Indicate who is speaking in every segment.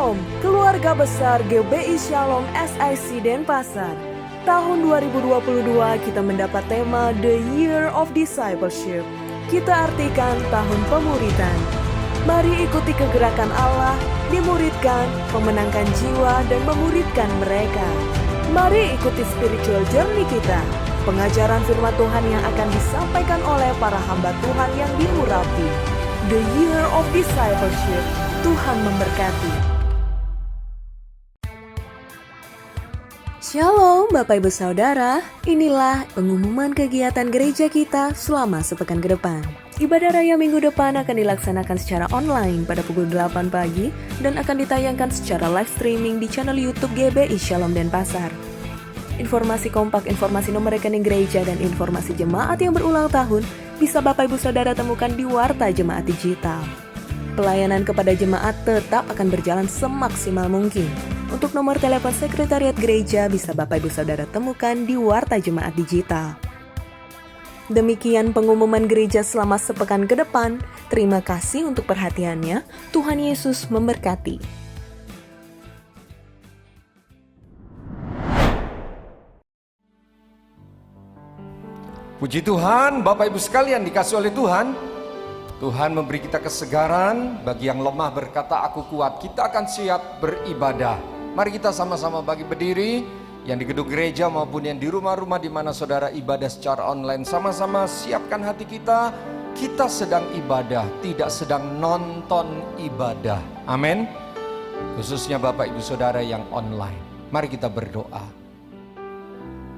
Speaker 1: Shalom, keluarga besar GBI Shalom SIC Denpasar. Tahun 2022 kita mendapat tema The Year of Discipleship. Kita artikan tahun pemuridan. Mari ikuti kegerakan Allah, dimuridkan, memenangkan jiwa dan memuridkan mereka. Mari ikuti spiritual journey kita. Pengajaran firman Tuhan yang akan disampaikan oleh para hamba Tuhan yang diurapi. The Year of Discipleship. Tuhan memberkati. Shalom Bapak Ibu Saudara, inilah pengumuman kegiatan gereja kita selama sepekan ke depan. Ibadah Raya minggu depan akan dilaksanakan secara online pada pukul 8 pagi dan akan ditayangkan secara live streaming di channel YouTube GBI Shalom Denpasar. Informasi kompak, informasi nomor rekening gereja, dan informasi jemaat yang berulang tahun bisa Bapak Ibu Saudara temukan di Warta Jemaat Digital. Pelayanan kepada jemaat tetap akan berjalan semaksimal mungkin. Untuk nomor telepon sekretariat gereja bisa Bapak Ibu Saudara temukan di Warta Jemaat Digital. Demikian pengumuman gereja selama sepekan ke depan. Terima kasih untuk perhatiannya. Tuhan Yesus memberkati.
Speaker 2: Puji Tuhan, Bapak Ibu sekalian dikasih oleh Tuhan. Tuhan memberi kita kesegaran. Bagi yang lemah berkata aku kuat. Kita akan siap beribadah. Mari kita sama-sama bagi berdiri. Yang di gedung gereja maupun yang di rumah-rumah di mana saudara ibadah secara online. Sama-sama siapkan hati kita. Kita sedang ibadah, tidak sedang nonton ibadah. Amin. Khususnya Bapak Ibu Saudara yang online. Mari kita berdoa.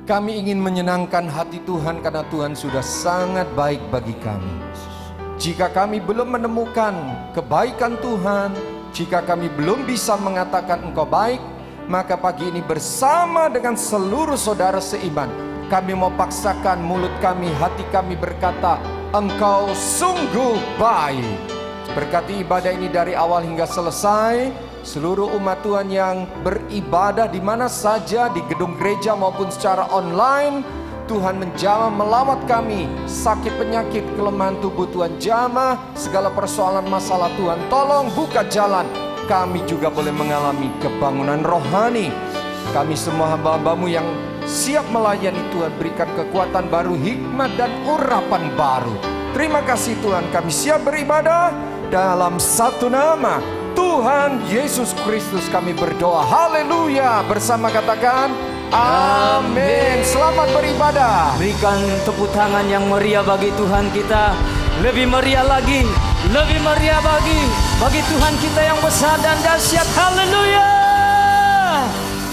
Speaker 2: Kami ingin menyenangkan hati Tuhan karena Tuhan sudah sangat baik bagi kami. Jika kami belum menemukan kebaikan Tuhan, jika kami belum bisa mengatakan Engkau baik, maka pagi ini bersama dengan seluruh saudara seiman, kami mau paksakan mulut kami, hati kami berkata, Engkau sungguh baik. Berkati ibadah ini dari awal hingga selesai. Seluruh umat Tuhan yang beribadah di mana saja, di gedung gereja maupun secara online, Tuhan menjamah melawat kami. Sakit, penyakit, kelemahan tubuh Tuhan jamah. Segala persoalan masalah Tuhan tolong buka jalan. Kami juga boleh mengalami kebangunan rohani. Kami semua hamba-hambamu yang siap melayani Tuhan, berikan kekuatan baru, hikmat dan urapan baru. Terima kasih Tuhan, kami siap beribadah dalam satu nama Tuhan Yesus Kristus kami berdoa. Haleluya. Bersama katakan amin. Selamat beribadah.
Speaker 3: Berikan tepuk tangan yang meriah bagi Tuhan kita. Lebih meriah lagi, lebih meriah bagi Tuhan kita yang besar dan dahsyat. Haleluya.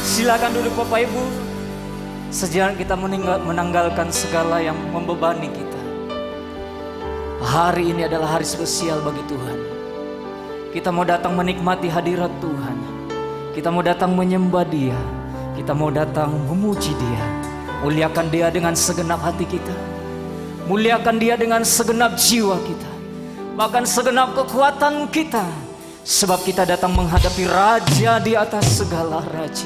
Speaker 3: Silakan duduk Bapak Ibu. Sejenak kita menanggalkan segala yang membebani kita. Hari ini adalah hari spesial bagi Tuhan. Kita mau datang menikmati hadirat Tuhan. Kita mau datang menyembah Dia. Kita mau datang memuji Dia. Muliakan Dia dengan segenap hati kita. Muliakan Dia dengan segenap jiwa kita. Bahkan segenap kekuatan kita. Sebab kita datang menghadapi Raja di atas segala raja.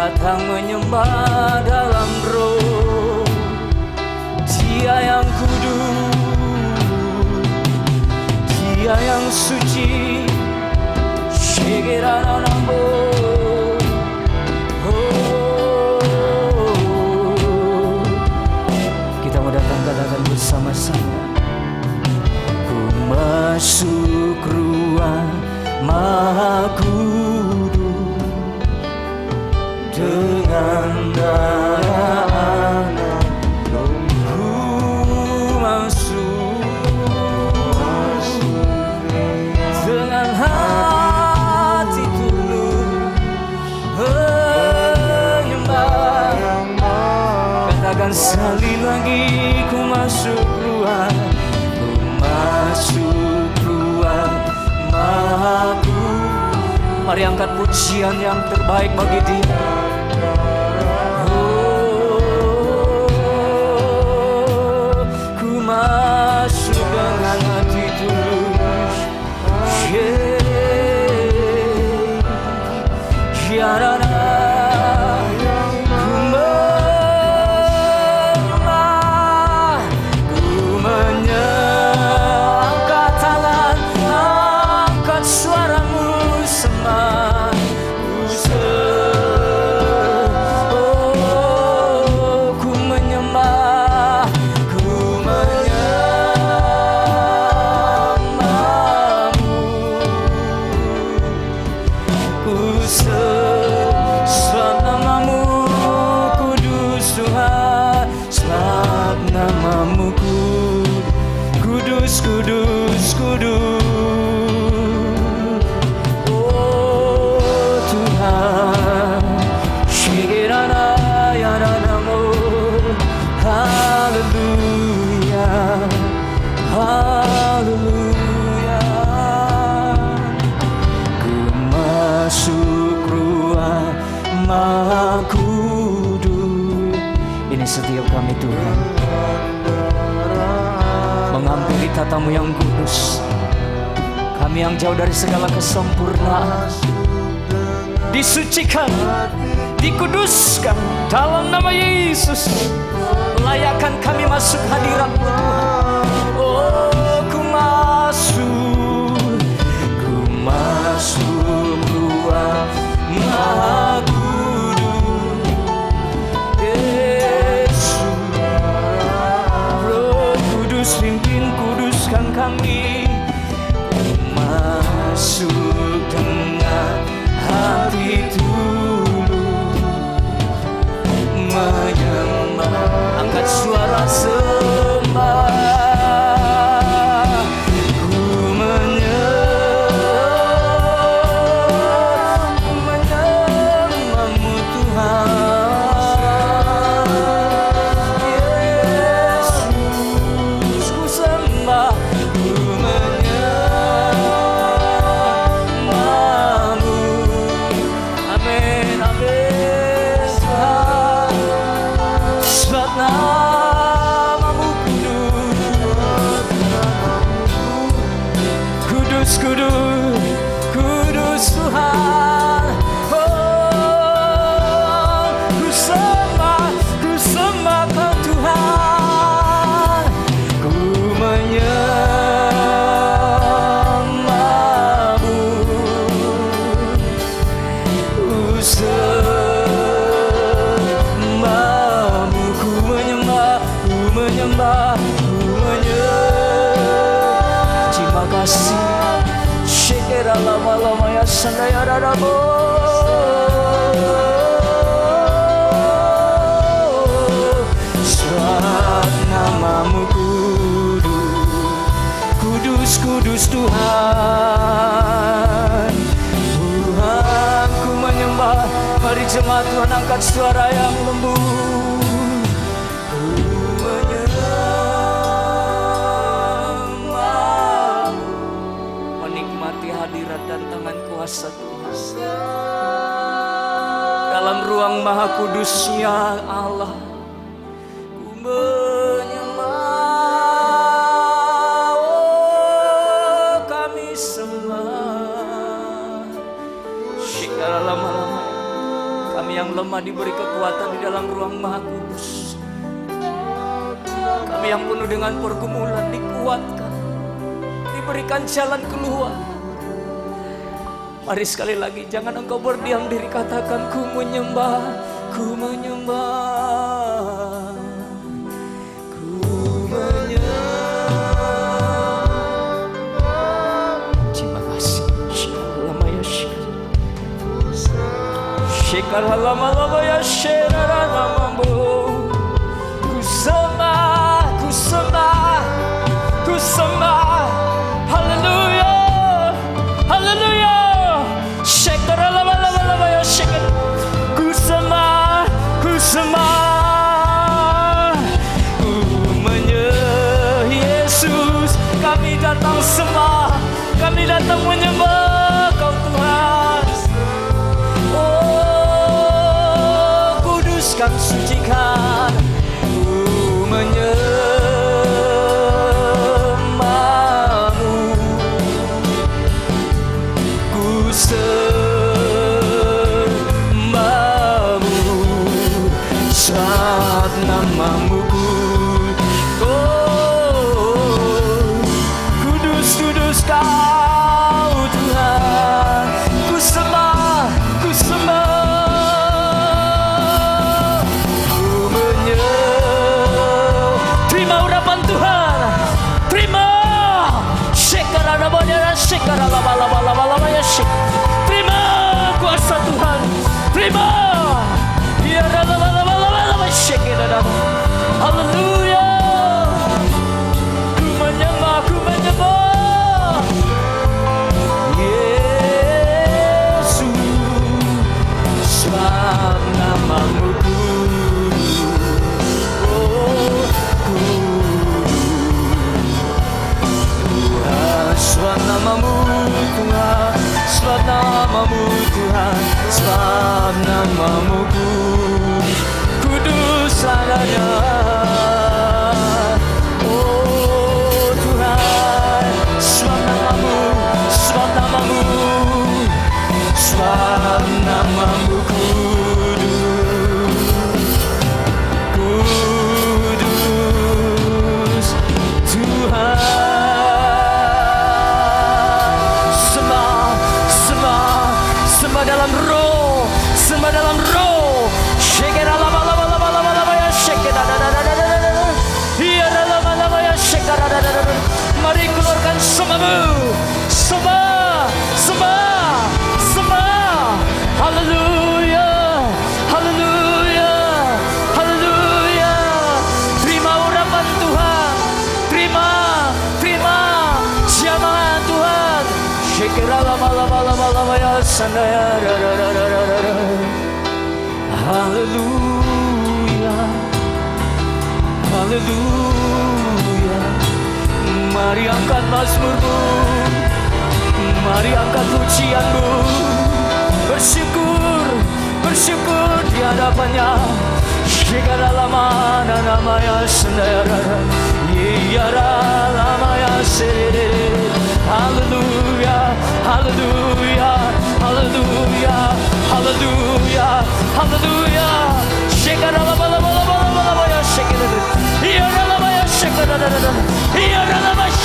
Speaker 3: Datang menyembah dalam roh. Dia yang kudus, Dia yang suci. Kita mau datang katakan bersama-sama. Ku masuk ruang Maha Kudus dengan darah Anak. Ku masuk dengan hati tulus menyembah. Katakan sekali lagi, ku masuk ruang, ku masuk ruang Maha Kudus. Mari angkat pujian yang terbaik bagi Dia. Ku masuk dengan hati tulus. Ku kudus. Ini setiap kami Tuhan, mengambil tatamu yang kudus. Kami yang jauh dari segala kesempurnaan, disucikan, dikuduskan dalam nama Yesus. Layakkan kami masuk hadirat-Mu Tuhan. Oh, ku masuk ruang Maha Kudus. Yesus, Roh Kudus pimpin, kuduskan kami. Masuk dengan hati tulus, menyembah, angkat suara sembah. Ku menyembah-Mu Tuhan. Yesus ku sembah, ku menyembah-Mu. Amin, amin Tuhan. Sebab nama-Mu kudus, kudus, kudus Tuhan. Oh, ku sembah Kau Tuhan. Ku menyembah-Mu, ku sembah-Mu, ku menyembah, ku menyembah, ku menyembah. Terima kasih. Shekera lama-lama ya sandaya rarabo. Sebab nama-Mu kudus, kudus Tuhan. Tuhan ku menyembah. Mari jemaat Tuhan angkat suara yang lembut. Ku menyembah-Mu, menikmati hadirat dan tangan kuasa Tuhan. Dalam ruang Maha Kudusnya Allah, ku menyembah. Oh, kami sembah. Shikara lama-lama, kami yang lemah diberi kekuatan di dalam ruang Maha Kudus. Kami yang penuh dengan pergumulan dikuatkan, diberikan jalan keluar. Mari sekali lagi, jangan engkau berdiam diri, katakan ku menyembah, ku menyembah, ku menyembah. Terima kasih. Shikara lama ya shekara lama. Ku sembah, ku sembah, ku sembah. Haleluya, haleluya. Shekara lama ya shekara. Ku sembah, ku sembah. Ku menyembah Yesus. Kami datang sembah, kami datang menyembah Kau Tuhan. Oh, kuduskan, sucikan. Ku menyembah-Mu, ku sembah-Mu. Saat nama-Mu kudus, kudus Kau Tuhan. Ku sembah, ku sembah, ku menyembah. Terima urapan Tuhan, terima. Shekara nabanya, shekara lama ya shek. Terima kuasa Tuhan, terima. Ya lama shekara. Haleluya. Haleluya, haleluya. Mari angkat mazmurmu, mari angkat pujianmu. Bersyukur, bersyukur di hadapannya. Shikaralamana namaya sendara, yara lamaya sendiri. Haleluya, haleluya, haleluya, haleluya, haleluya. Shikaralamaya shikara, yara lamaya shikara, yara lamaya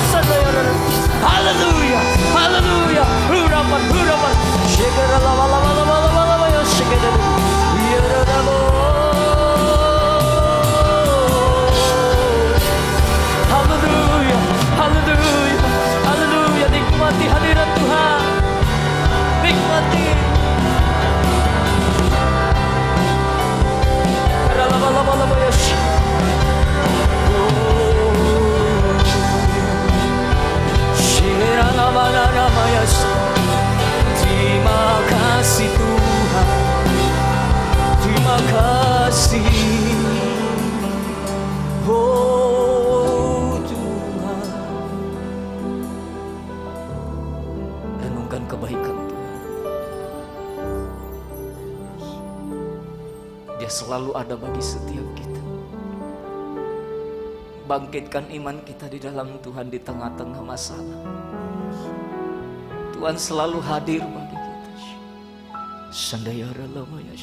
Speaker 3: shikara. Haleluya, haleluya. Hurapan, hurapan. Shikaralamaya shikara, yara lamaya. Haleluya, haleluya, haleluya. Nikmati hadirat Tuhan, nikmati. Terima kasih Tuhan, terima kasih. Oh Tuhan, renungkan kebaikan Tuhan. Dia selalu ada bagi setiap kita. Bangkitkan iman kita di dalam Tuhan di tengah-tengah masalah. Tuhan selalu hadir bagi kita. Sandayara lamaya.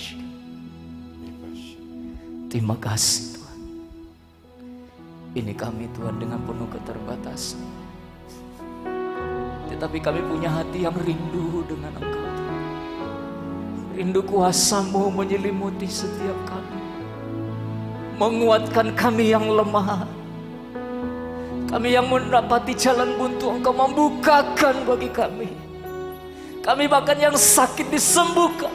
Speaker 3: Terima kasih Tuhan. Ini kami Tuhan dengan penuh keterbatasan. Tetapi kami punya hati yang rindu dengan Engkau Tuhan. Rindu kuasa-Mu menyelimuti setiap kami. Menguatkan kami yang lemah. Kami yang mendapati jalan buntu, Engkau membukakan bagi kami. Kami bahkan yang sakit disembuhkan.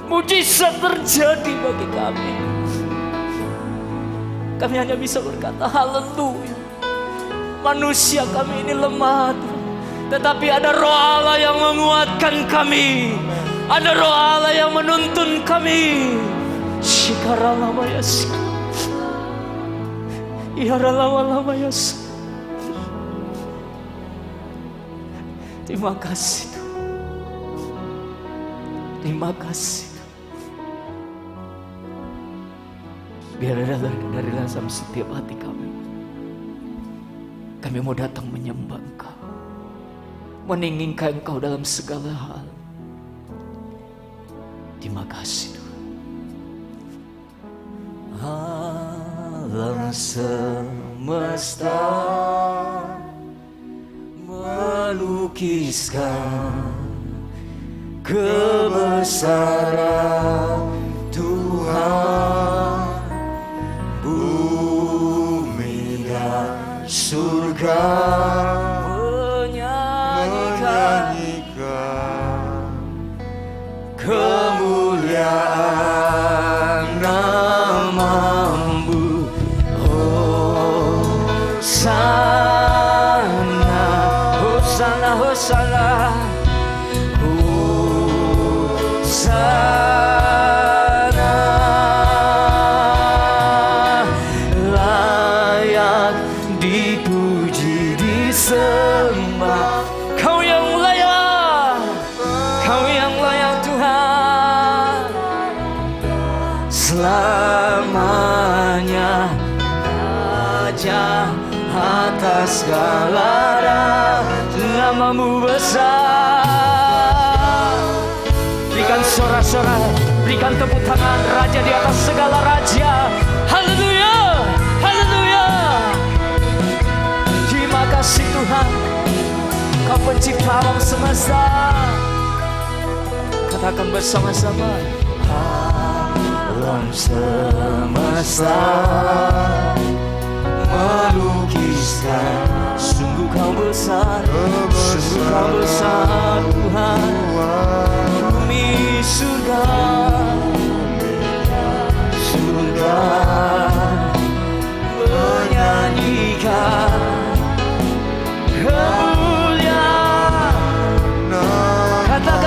Speaker 3: Mujizat terjadi bagi kami. Kami hanya bisa berkata haleluya. Manusia kami ini lemah, tetapi ada Roh Allah yang menguatkan kami. Ada Roh Allah yang menuntun kami. Shikaralamayas. Iharalawalamayas. Terima kasih Tuhan. Terima kasih Tuhan. Biarlah dari dalam setiap hati kami mau datang menyembah Engkau, meninggikan Engkau dalam segala hal. Terima kasih Tuhan. Alam semesta melukiskan kebesaran Tuhan, bumi dan surga menyanyikan kemuliaan nama-Mu. Hosana, Hosana, Hosana. Layak dipuji, disembah. Kau yang layak, Kau yang layak Tuhan. Selamanya Raja atas segala, nama-Mu besar. Berikan sorak-sorai, berikan tepuk tangan, Raja di atas segala raja. Haleluya, haleluya. Terima kasih Tuhan, Kau pencipta alam semesta. Katakan bersama-sama. Alam semesta melukiskan, sungguh Kau besar, sungguh Kau besar Tuhan. Bumi surga, surga menyanyikan kemuliaan. Katakan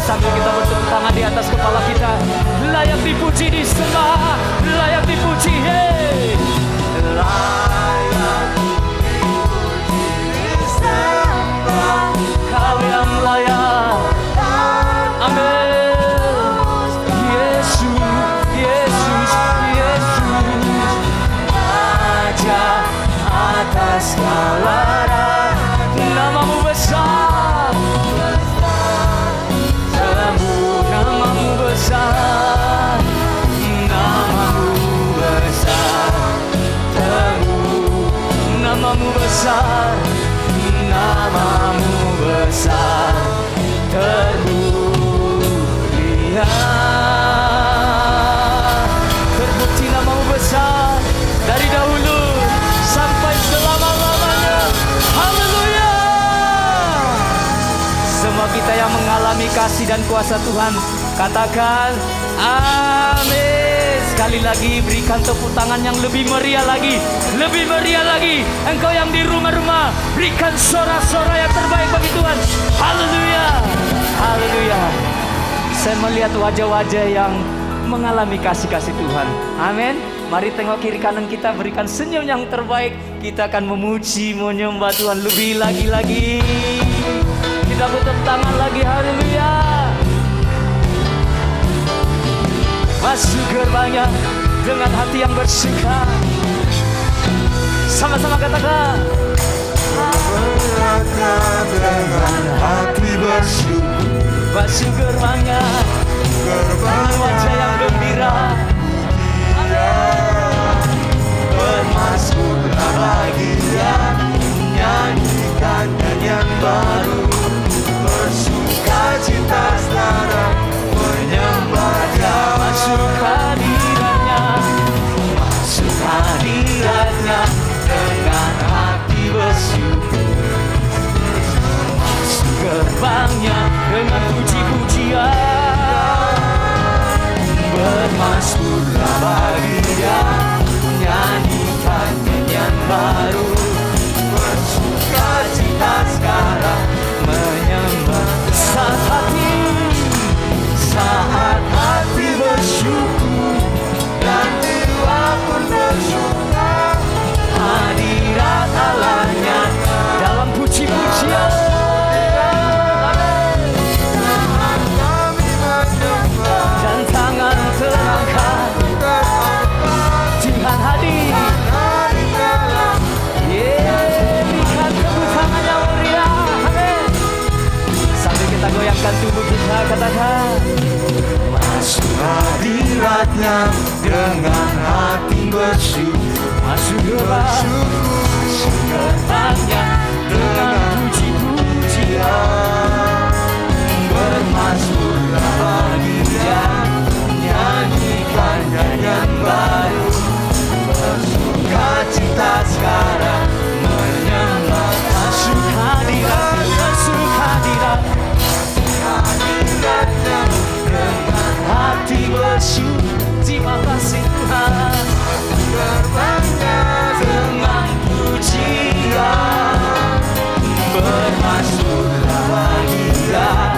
Speaker 3: Sambil kita bertepuk tangan di atas kepala kita, layak dipuji, disembah, layak dipuji. Hey, layak dipuji, disembah, Kau yang layak. Amin. Yesus, Yesus, Yesus, Raja atas segala namamu besar, namamu besar, namamu besar, namamu besar, namamu besar, termulia, terbukti namamu besar dari dahulu sampai selama-lamanya. Haleluya. Semua kita yang mengalami kasih dan kuasa Tuhan, katakan amin. Sekali lagi berikan tepuk tangan yang lebih meriah lagi, lebih meriah lagi. Engkau yang di rumah-rumah, berikan sorak-sorai yang terbaik bagi Tuhan. Haleluya, haleluya. Saya melihat wajah-wajah yang mengalami kasih-kasih Tuhan. Amin. Mari tengok kiri kanan kita, berikan senyum yang terbaik. Kita akan memuji, menyembah Tuhan lebih lagi-lagi. Kita bertepuk tangan lagi, haleluya. Masuk gerbangnya dengan hati yang bersuka. Sama-sama katakan.
Speaker 4: Berangkat dengan hati bersyukur,
Speaker 3: Masuk gerbangnya dengan wajah yang gembira.
Speaker 4: bermasmurlah bagi Dia, nyanyikan nyanyian baru, bersukacita sekarang, menyembah Dia.
Speaker 3: Masuk hadiratnya,
Speaker 4: Masuk hadiratnya dengan hati bersyukur,
Speaker 3: masuk gerbangnya dengan puji-pujian.
Speaker 4: bermasmurlah bagi Dia, nyanyikan nyanyian baru, bersukacita sekarang, menyembah. Saat hati bersyukur dan jiwa pun bersuka, hadirat Allah nyata
Speaker 3: Dalam puji-pujian,
Speaker 4: kami menyembah.
Speaker 3: dan tangan terangkat, Tuhan hadir. Berikan tepuk tangan yang meriah. Amin. Sambil kita goyangkan tubuh kita, katakan
Speaker 4: Masuk hadiratnya dengan hati bersyukur,
Speaker 3: masuk gerbang, masuk gerbangnya dengan puji-pujian.
Speaker 4: bermasmurlah bagi Dia, nyanyikan nyanyian baru, bersukacita sekarang, menyembah.
Speaker 3: Masuk hadirat, masuk hadirat,
Speaker 4: Hadiratnya dengan
Speaker 3: hati bersyukur. Terima kasih Tuhan.
Speaker 4: gerbangnya
Speaker 3: Dengan pujian,
Speaker 4: bermasmurlah bagi Dia,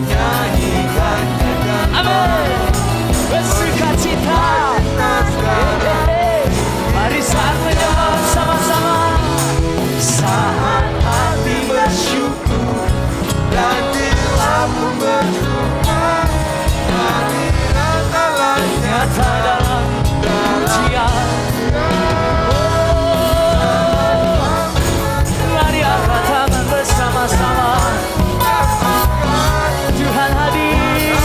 Speaker 4: nyanyikan nyanyian
Speaker 3: amin. Bersukacita. Mari saat menyembah sama-sama.
Speaker 4: saat hati bersyukur dan jiwa pun bersuka, hadirat Allah
Speaker 3: Nyata dalam pujian. Mari angkat tangan bersama-sama. Tuhan hadir.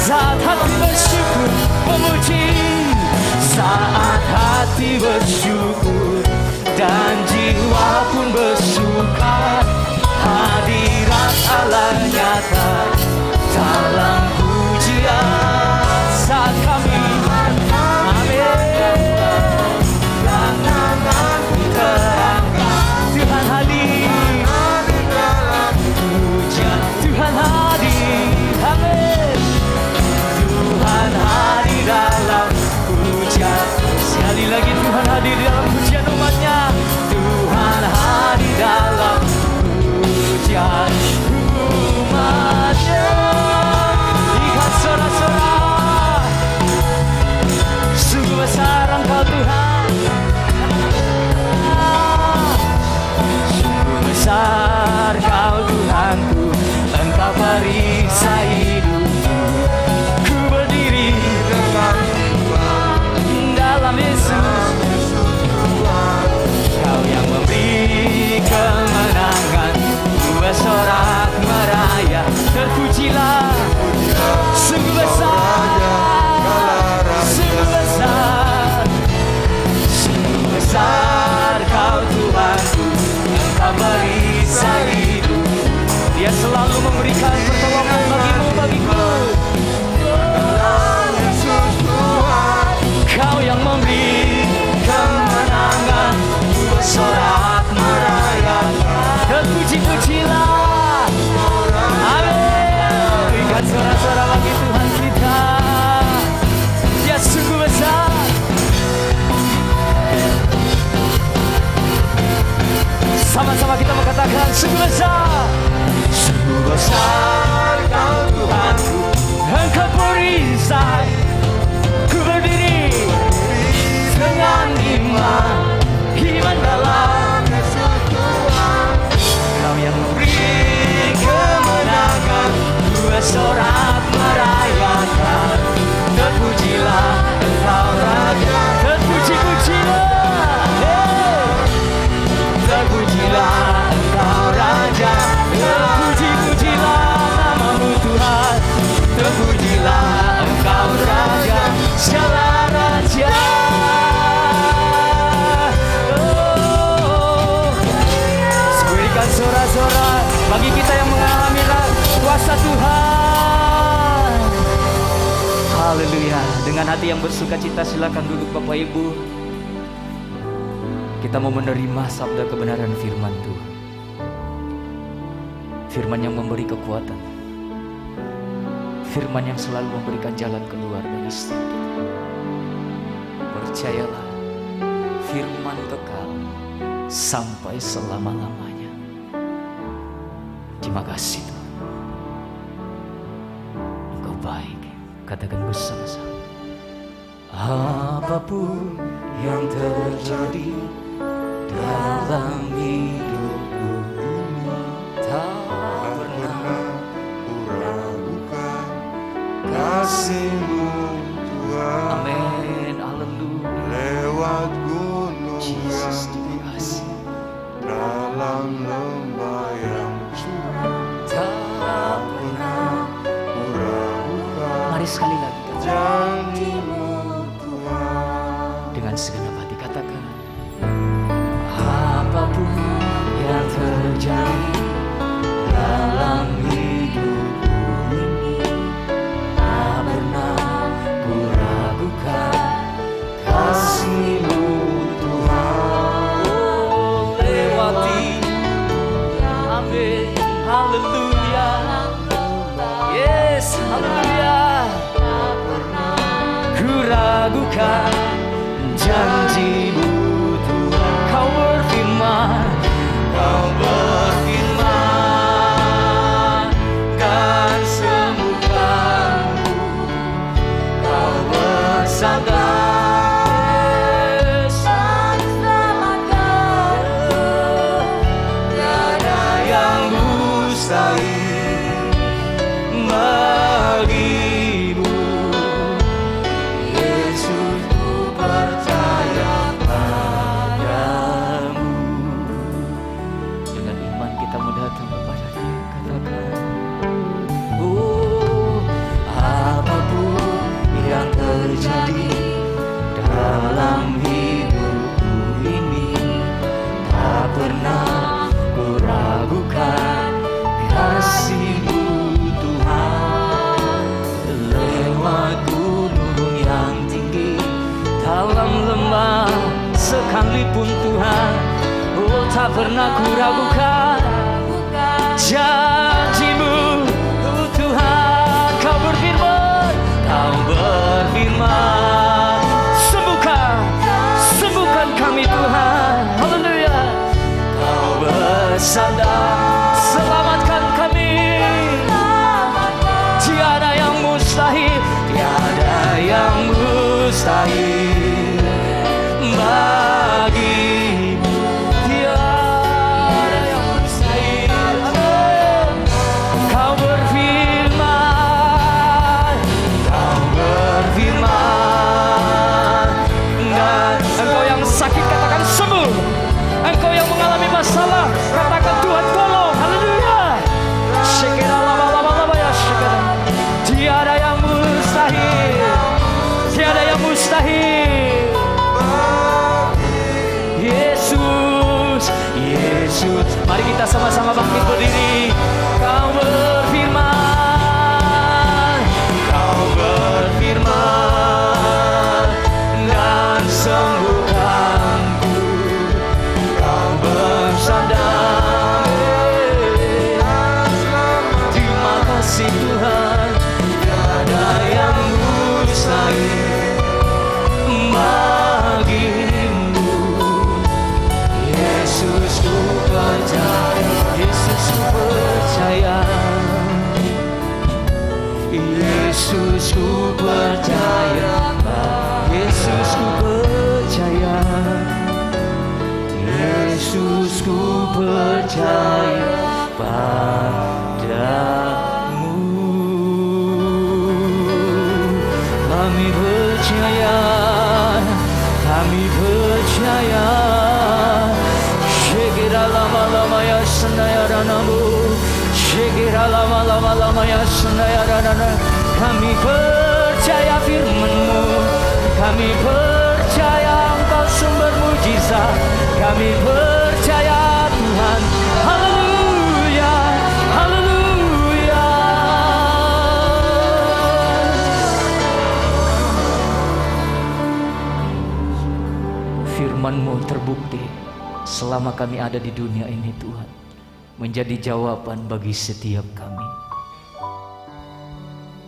Speaker 3: Saat hati bersyukur memuji, saat hati bersyukur dan jiwa pun bersuka, hadirat Allah nyata dalam pujian. Saat kami amin, terangkan Tuhan hadir. Pujian Tuhan hadir, amin. Tuhan hadir dalam pujian. Sekali lagi Tuhan hadir dalam pujian umatnya. Tuhan hadir dalam pujian umat. Terpujilah, sungguh besar, sungguh besar, sungguh besar Kau Tuhanku. Engkau perisai hidup, Dia selalu memberikan pertolongan bagimu, bagiku. Kau yang memberi kemenangan, bersorak merayakan. Terpuji-pujilah, amin. Berikan sorak-sorak bagi Tuhan kita, Dia sungguh besar. Sama-sama kita mengatakan sungguh besar, sungguh besar Kau Tuhanku. Engkau perisai, ku berdiri dengan iman, iman dalam Yesus Tuhan. Kau yang memberi kemenangan, ku bersorak merayakan. Terpujilah Engkau Raja, terpuji-pujilah, terpujilah Engkau Raja, terpuji-pujilah namamu Tuhan. Terpujilah Engkau Raja, segala Raja. Berikan sorak-sorak bagi kita yang mengalami kuasa Tuhan. Haleluya. Dengan hati yang bersuka cita silakan duduk Bapak Ibu. Kita mau menerima sabda kebenaran firman Tuhan. Firman yang memberi kekuatan, firman yang selalu memberikan jalan keluar bagi setiap kita. Percayalah, firman kekal sampai selama-lamanya. Terima kasih Tuhan, Engkau baik. Katakan bersama-sama. Apapun yang terjadi dalam hidupku ini, tak pernah ku ragukan kasih-Mu Tuhan. Amin, haleluya. Lewat gunung
Speaker 4: Jesus,
Speaker 3: yang tinggi,
Speaker 4: dalam lembah yang curam,
Speaker 3: tak pernah.
Speaker 4: ku ragukan
Speaker 3: Mari sekali lagi
Speaker 4: janji-Mu Tuhan.
Speaker 3: dengan segenap hati katakan. Apapun yang terjadi dalam hidupku ini, tak pernah ku ragukan kasih-Mu Tuhan. Oh, lewati, amin, haleluya, yes, haleluya. Ku ragukan janji-Mu Tuhan. Kau berfirman, Kau berfirman, kan sembuhkanku. Kau bersabda, tiada yang mustahil bagimu. Yesus, ku percaya padamu. Dengan iman kita mau datang kepada Dia, katakan, oh, apapun yang terjadi dalam hidupku ini, tak pernah ku ragukan kasih-Mu Tuhan. Lewat gunung yang tinggi, dalam lembah sekalipun Tuhan, oh, tak pernah ku ragukan janji-Mu Tuhan. Kau berfirman, Kau berfirman, sembuhkan kami Tuhan. Haleluya. Kau bersabda, selamatkan kami. Tiada yang mustahil, tiada yang mustahil bagimu. Tiada yang mustahil. Amin. Kau berfirman, dan engkau yang sakit katakan sembuh. Engkau yang mengalami masalah katakan Tuhan tolong. Haleluya. Shekera lama lama lama Kami percaya firman-Mu, kami percaya Engkau sumber mujizat, kami percaya Tuhan. Haleluya, haleluya. Firman-Mu terbukti selama kami ada di dunia ini Tuhan, menjadi jawaban bagi setiap kami.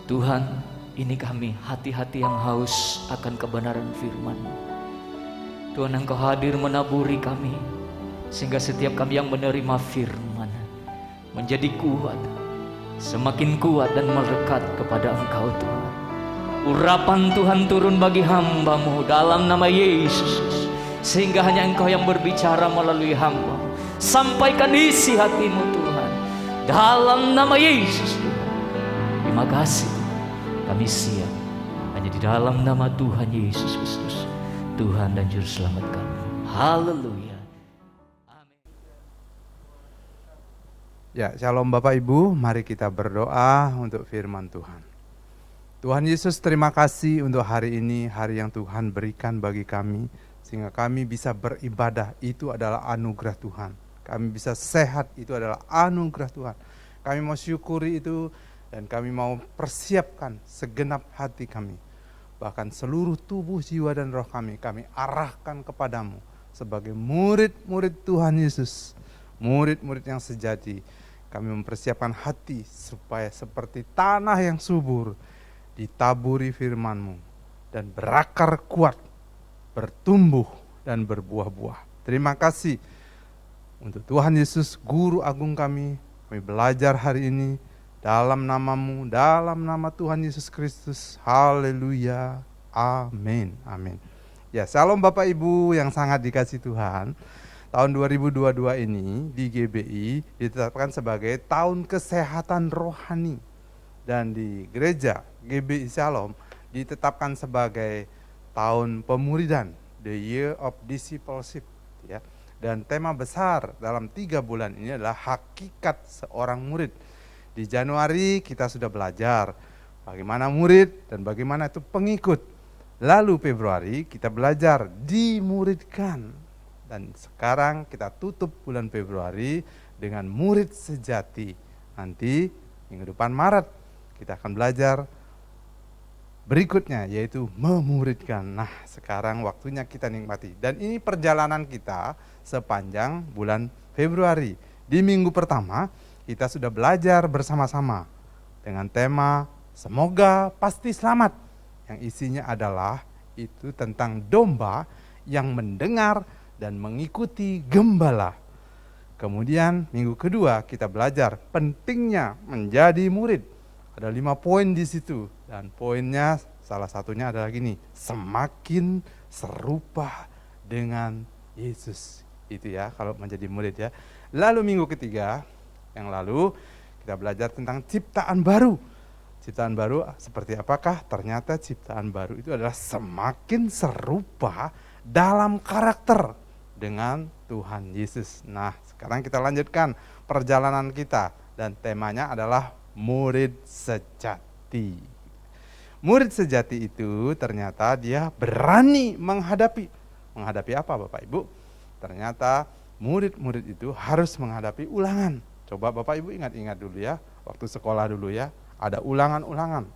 Speaker 3: Tuhan, ini kami hati-hati yang haus akan kebenaran firman-Mu. Tuhan, Engkau hadir menaburi kami, sehingga setiap kami yang menerima firman menjadi kuat, semakin kuat dan melekat kepada Engkau Tuhan. Urapan Tuhan turun bagi hamba-Mu dalam nama Yesus, sehingga hanya Engkau yang berbicara melalui hamba. Sampaikan isi hati-Mu Tuhan, dalam nama Yesus Tuhan. Terima kasih Tuhan. Kami siap hanya di dalam nama Tuhan Yesus Kristus, Tuhan dan Juru Selamat kami. Haleluya. Amin.
Speaker 5: Ya, shalom Bapak Ibu, mari kita berdoa untuk firman Tuhan. Tuhan Yesus, terima kasih untuk hari ini, hari yang Tuhan berikan bagi kami, sehingga kami bisa beribadah, itu adalah anugerah Tuhan. Kami bisa sehat, itu adalah anugerah Tuhan. Kami mau syukuri itu, dan kami mau persiapkan segenap hati kami. Bahkan seluruh tubuh, jiwa, dan roh kami arahkan kepadamu sebagai murid-murid Tuhan Yesus. Murid-murid yang sejati. Kami mempersiapkan hati supaya seperti tanah yang subur, ditaburi firman-Mu, dan berakar kuat, bertumbuh, dan berbuah-buah. Terima kasih untuk Tuhan Yesus, Guru Agung kami. Kami belajar hari ini dalam nama-Mu, dalam nama Tuhan Yesus Kristus. Haleluya. Amin. Amin. Ya, shalom Bapak Ibu yang sangat dikasihi Tuhan. Tahun 2022 ini di GBI ditetapkan sebagai tahun kesehatan rohani. Dan di gereja GBI Shalom ditetapkan sebagai tahun pemuridan, the year of discipleship, ya. Dan tema besar dalam 3 bulan ini adalah hakikat seorang murid. Di Januari kita sudah belajar bagaimana murid dan bagaimana itu pengikut. Lalu Februari kita belajar dimuridkan. Dan sekarang kita tutup bulan Februari dengan murid sejati. Nanti minggu depan Maret kita akan belajar berikutnya, yaitu memuridkan. Nah, sekarang waktunya kita nikmati. Dan ini perjalanan kita sepanjang bulan Februari. Di minggu pertama kita sudah belajar bersama-sama dengan tema Semoga Pasti Selamat, yang isinya adalah itu tentang domba yang mendengar dan mengikuti gembala. Kemudian minggu kedua kita belajar pentingnya menjadi murid. Ada 5 poin di situ, dan poinnya salah satunya adalah gini: semakin serupa dengan Yesus. Itu ya kalau menjadi murid ya. Lalu minggu ketiga yang lalu kita belajar tentang ciptaan baru. Ciptaan baru seperti apakah? Ternyata ciptaan baru itu adalah semakin serupa dalam karakter dengan Tuhan Yesus. Nah, sekarang kita lanjutkan perjalanan kita, dan temanya adalah murid sejati. Murid sejati itu ternyata dia berani menghadapi apa Bapak Ibu? Ternyata murid-murid itu harus menghadapi ulangan. Coba Bapak Ibu ingat-ingat dulu ya, waktu sekolah dulu ya, ada ulangan-ulangan.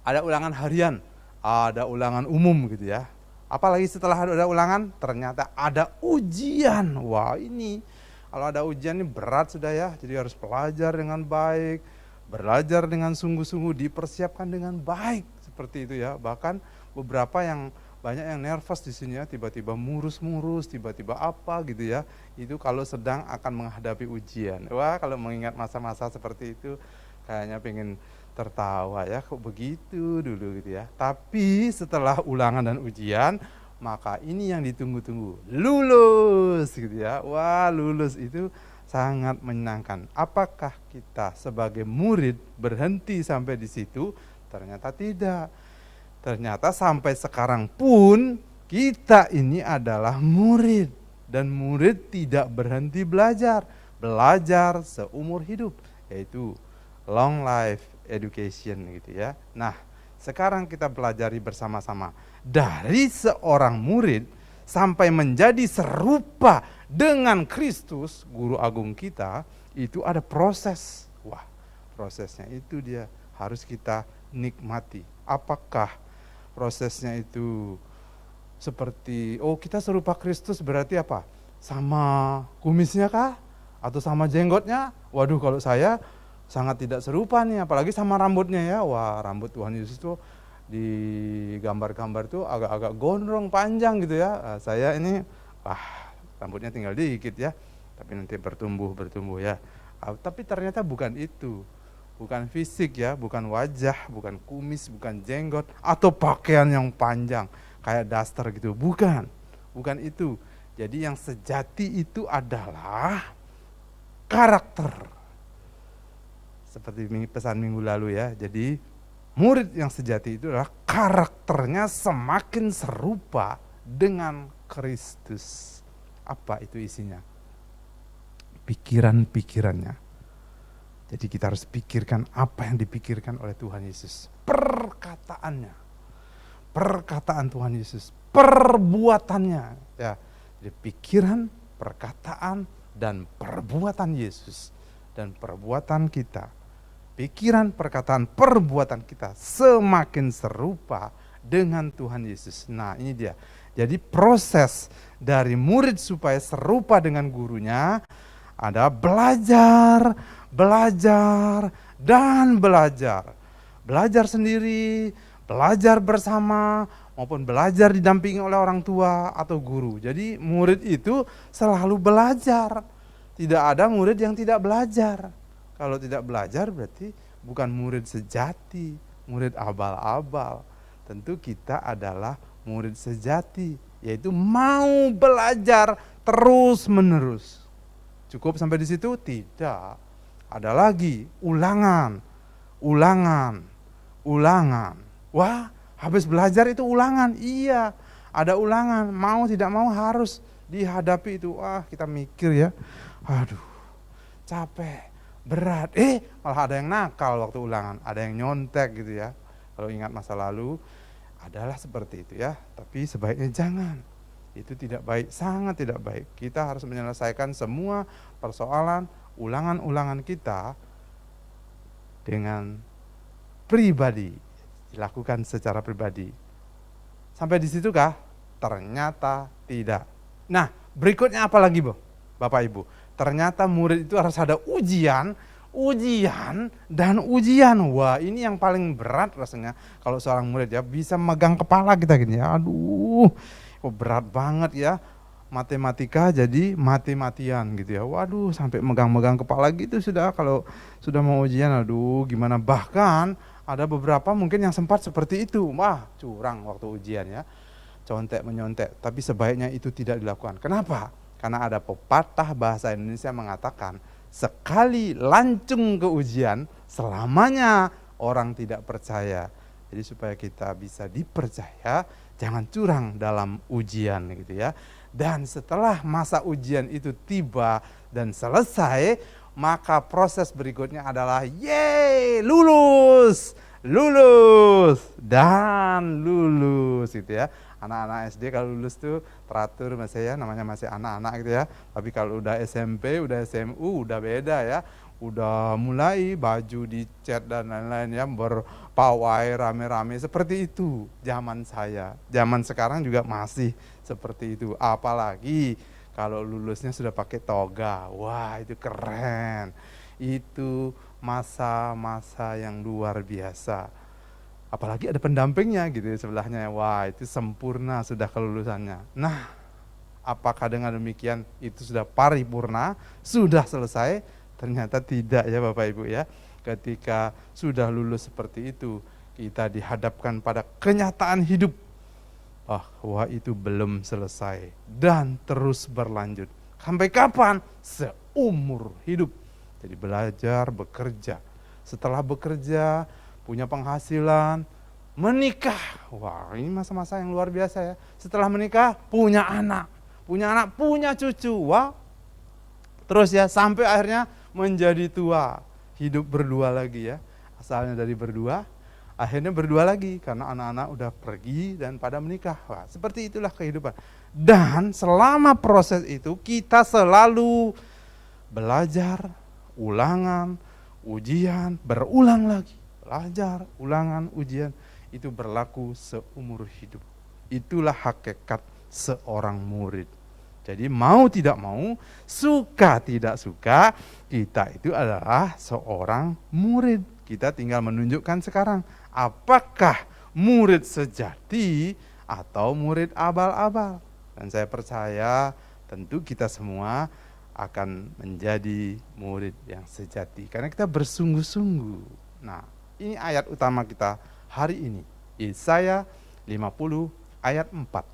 Speaker 5: Ada ulangan harian, ada ulangan umum gitu ya. Apalagi setelah ada ulangan, ternyata ada ujian. Wah, ini kalau ada ujian ini berat sudah ya, jadi harus belajar dengan baik, belajar dengan sungguh-sungguh, dipersiapkan dengan baik, seperti itu ya. Bahkan beberapa yang banyak yang nervous di sini ya, tiba-tiba murus-murus, tiba-tiba apa gitu ya. Itu kalau sedang akan menghadapi ujian. Wah, kalau mengingat masa-masa seperti itu kayaknya pengen tertawa ya, kok begitu dulu gitu ya. Tapi setelah ulangan dan ujian, maka ini yang ditunggu-tunggu, lulus gitu ya. Wah, lulus itu sangat menyenangkan. Apakah kita sebagai murid berhenti sampai di situ? Ternyata tidak. Ternyata sampai sekarang pun kita ini adalah murid. Dan murid tidak berhenti belajar. belajar seumur hidup, yaitu long life education gitu ya. Nah, sekarang kita pelajari bersama-sama dari seorang murid sampai menjadi serupa dengan Kristus, guru agung kita, itu ada proses. Wah, prosesnya itu dia harus kita nikmati. Apakah prosesnya itu seperti, oh kita serupa Kristus berarti apa? Sama kumisnya kah? Atau sama jenggotnya? Waduh, kalau saya sangat tidak serupa nih, apalagi sama rambutnya ya. Wah, rambut Tuhan Yesus tuh di gambar-gambar tuh agak-agak gondrong panjang gitu ya. Saya ini, rambutnya tinggal dikit ya, tapi nanti bertumbuh ya. Tapi ternyata bukan itu, bukan fisik ya, bukan wajah, bukan kumis, bukan jenggot, atau pakaian yang panjang kayak daster gitu, bukan itu. Jadi yang sejati itu adalah karakter. Seperti pesan minggu lalu ya, jadi murid yang sejati itu adalah karakternya semakin serupa dengan Kristus. Apa itu isinya? Pikiran-pikirannya. Jadi kita harus pikirkan apa yang dipikirkan oleh Tuhan Yesus. Perkataannya. Perkataan Tuhan Yesus. Perbuatannya. Ya. Jadi pikiran, perkataan, dan perbuatan Yesus. Dan perbuatan kita. Pikiran, perkataan, perbuatan kita semakin serupa dengan Tuhan Yesus. Nah, ini dia. Jadi proses dari murid supaya serupa dengan gurunya ada belajar, dan belajar. Belajar sendiri, belajar bersama, maupun belajar didampingi oleh orang tua atau guru. Jadi murid itu selalu belajar. Tidak ada murid yang tidak belajar. Kalau tidak belajar berarti bukan murid sejati, murid abal-abal. Tentu kita adalah murid sejati, yaitu mau belajar terus-menerus. Cukup sampai di situ? Tidak. Ada lagi, ulangan. Wah, habis belajar itu ulangan. Iya, ada ulangan. Mau tidak mau harus dihadapi itu. Wah, kita mikir ya. Aduh, capek. Berat, malah ada yang nakal waktu ulangan, ada yang nyontek gitu ya. Kalau ingat masa lalu, adalah seperti itu ya. Tapi sebaiknya jangan, itu tidak baik, sangat tidak baik. Kita harus menyelesaikan semua persoalan, ulangan-ulangan kita dengan pribadi, dilakukan secara pribadi. Sampai di situ kah? Ternyata tidak. Nah, berikutnya apa lagi, Bapak Ibu? Ternyata murid itu harus ada ujian. Wah, ini yang paling berat rasanya kalau seorang murid ya, bisa megang kepala kita gini ya. Aduh, kok berat banget ya. Matematika jadi mati-matian gitu ya. Waduh, sampai megang-megang kepala gitu sudah kalau sudah mau ujian. Aduh, gimana? Bahkan ada beberapa mungkin yang sempat seperti itu. Wah, curang waktu ujian ya. Contek menyontek, tapi sebaiknya itu tidak dilakukan. Kenapa? Karena ada pepatah bahasa Indonesia mengatakan, sekali lancung ke ujian, selamanya orang tidak percaya. Jadi supaya kita bisa dipercaya, jangan curang dalam ujian gitu ya. Dan setelah masa ujian itu tiba dan selesai, maka proses berikutnya adalah yeay, lulus gitu ya. Anak-anak SD kalau lulus tuh teratur masih ya, namanya masih anak-anak gitu ya. Tapi kalau udah SMP, udah SMU, udah beda ya. Udah mulai baju dicat dan lain-lain ya, berpawai rame-rame seperti itu zaman saya. Zaman sekarang juga masih seperti itu. Apalagi kalau lulusnya sudah pakai toga. Wah, itu keren. Itu masa-masa yang luar biasa. Apalagi ada pendampingnya gitu sebelahnya. Wah, itu sempurna sudah kelulusannya. Nah, apakah dengan demikian itu sudah paripurna, sudah selesai? Ternyata tidak ya Bapak Ibu ya. Ketika sudah lulus seperti itu, kita dihadapkan pada kenyataan hidup. Wah, itu belum selesai dan terus berlanjut. Sampai kapan? Seumur hidup. Jadi belajar, bekerja. Setelah bekerja, punya penghasilan, menikah. Wah, ini masa-masa yang luar biasa ya. Setelah menikah, punya anak, punya cucu. Wah, terus ya sampai akhirnya menjadi tua, hidup berdua lagi ya. Asalnya dari berdua, akhirnya berdua lagi karena anak-anak udah pergi dan pada menikah. Wah, seperti itulah kehidupan. Dan selama proses itu kita selalu belajar, ulangan, ujian, berulang lagi. Belajar, ulangan, ujian, itu berlaku seumur hidup. Itulah hakikat seorang murid. Jadi mau tidak mau, suka tidak suka, kita itu adalah seorang murid. Kita tinggal menunjukkan sekarang, apakah murid sejati atau murid abal-abal. Dan saya percaya tentu kita semua akan menjadi murid yang sejati. Karena kita bersungguh-sungguh. Nah, ini ayat utama kita hari ini. Yesaya 50 ayat 4.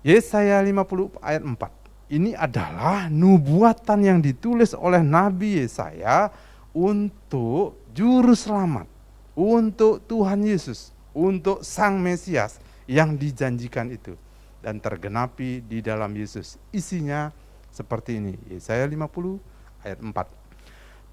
Speaker 5: Yesaya 50 ayat 4. Ini adalah nubuatan yang ditulis oleh Nabi Yesaya untuk juru selamat, untuk Tuhan Yesus, untuk Sang Mesias yang dijanjikan itu. Dan tergenapi di dalam Yesus. Isinya seperti ini. Yesaya 50 ayat 4.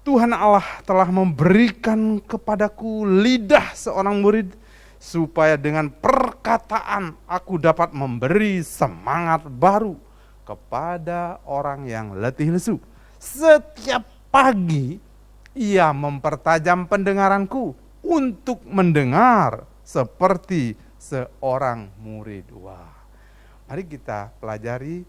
Speaker 5: Tuhan Allah telah memberikan kepadaku lidah seorang murid, supaya dengan perkataan aku dapat memberi semangat baru kepada orang yang letih lesu. Setiap pagi ia mempertajam pendengaranku untuk mendengar seperti seorang murid. Wah, mari kita pelajari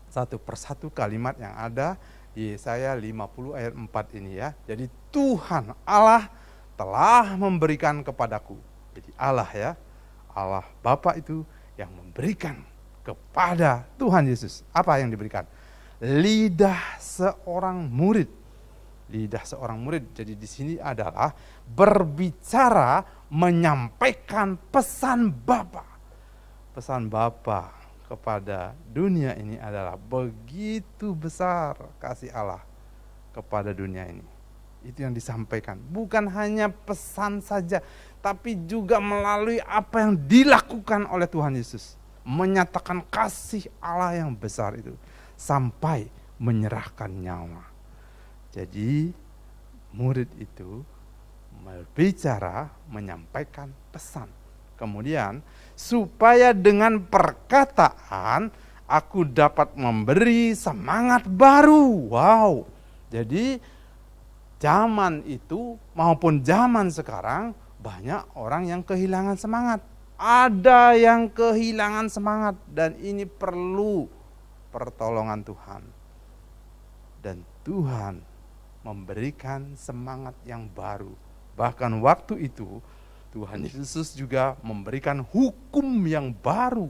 Speaker 5: satu persatu kalimat yang ada di Yesaya 50 ayat 4 ini ya. Jadi Tuhan Allah telah memberikan kepadaku. Jadi Allah ya, Allah Bapa itu yang memberikan kepada Tuhan Yesus. Apa yang diberikan? Lidah seorang murid. Lidah seorang murid. Jadi di sini adalah berbicara, menyampaikan pesan Bapa. Pesan Bapa kepada dunia ini adalah begitu besar kasih Allah kepada dunia ini. Itu yang disampaikan. Bukan hanya pesan saja, tapi juga melalui apa yang dilakukan oleh Tuhan Yesus. Menyatakan kasih Allah yang besar itu. Sampai menyerahkan nyawa. Jadi murid itu berbicara, menyampaikan pesan. Kemudian supaya dengan perkataan aku dapat memberi semangat baru. Wow. Jadi zaman itu maupun zaman sekarang banyak orang yang kehilangan semangat. Ada yang kehilangan semangat dan ini perlu pertolongan Tuhan. Dan Tuhan memberikan semangat yang baru. Bahkan waktu itu Tuhan Yesus juga memberikan hukum yang baru.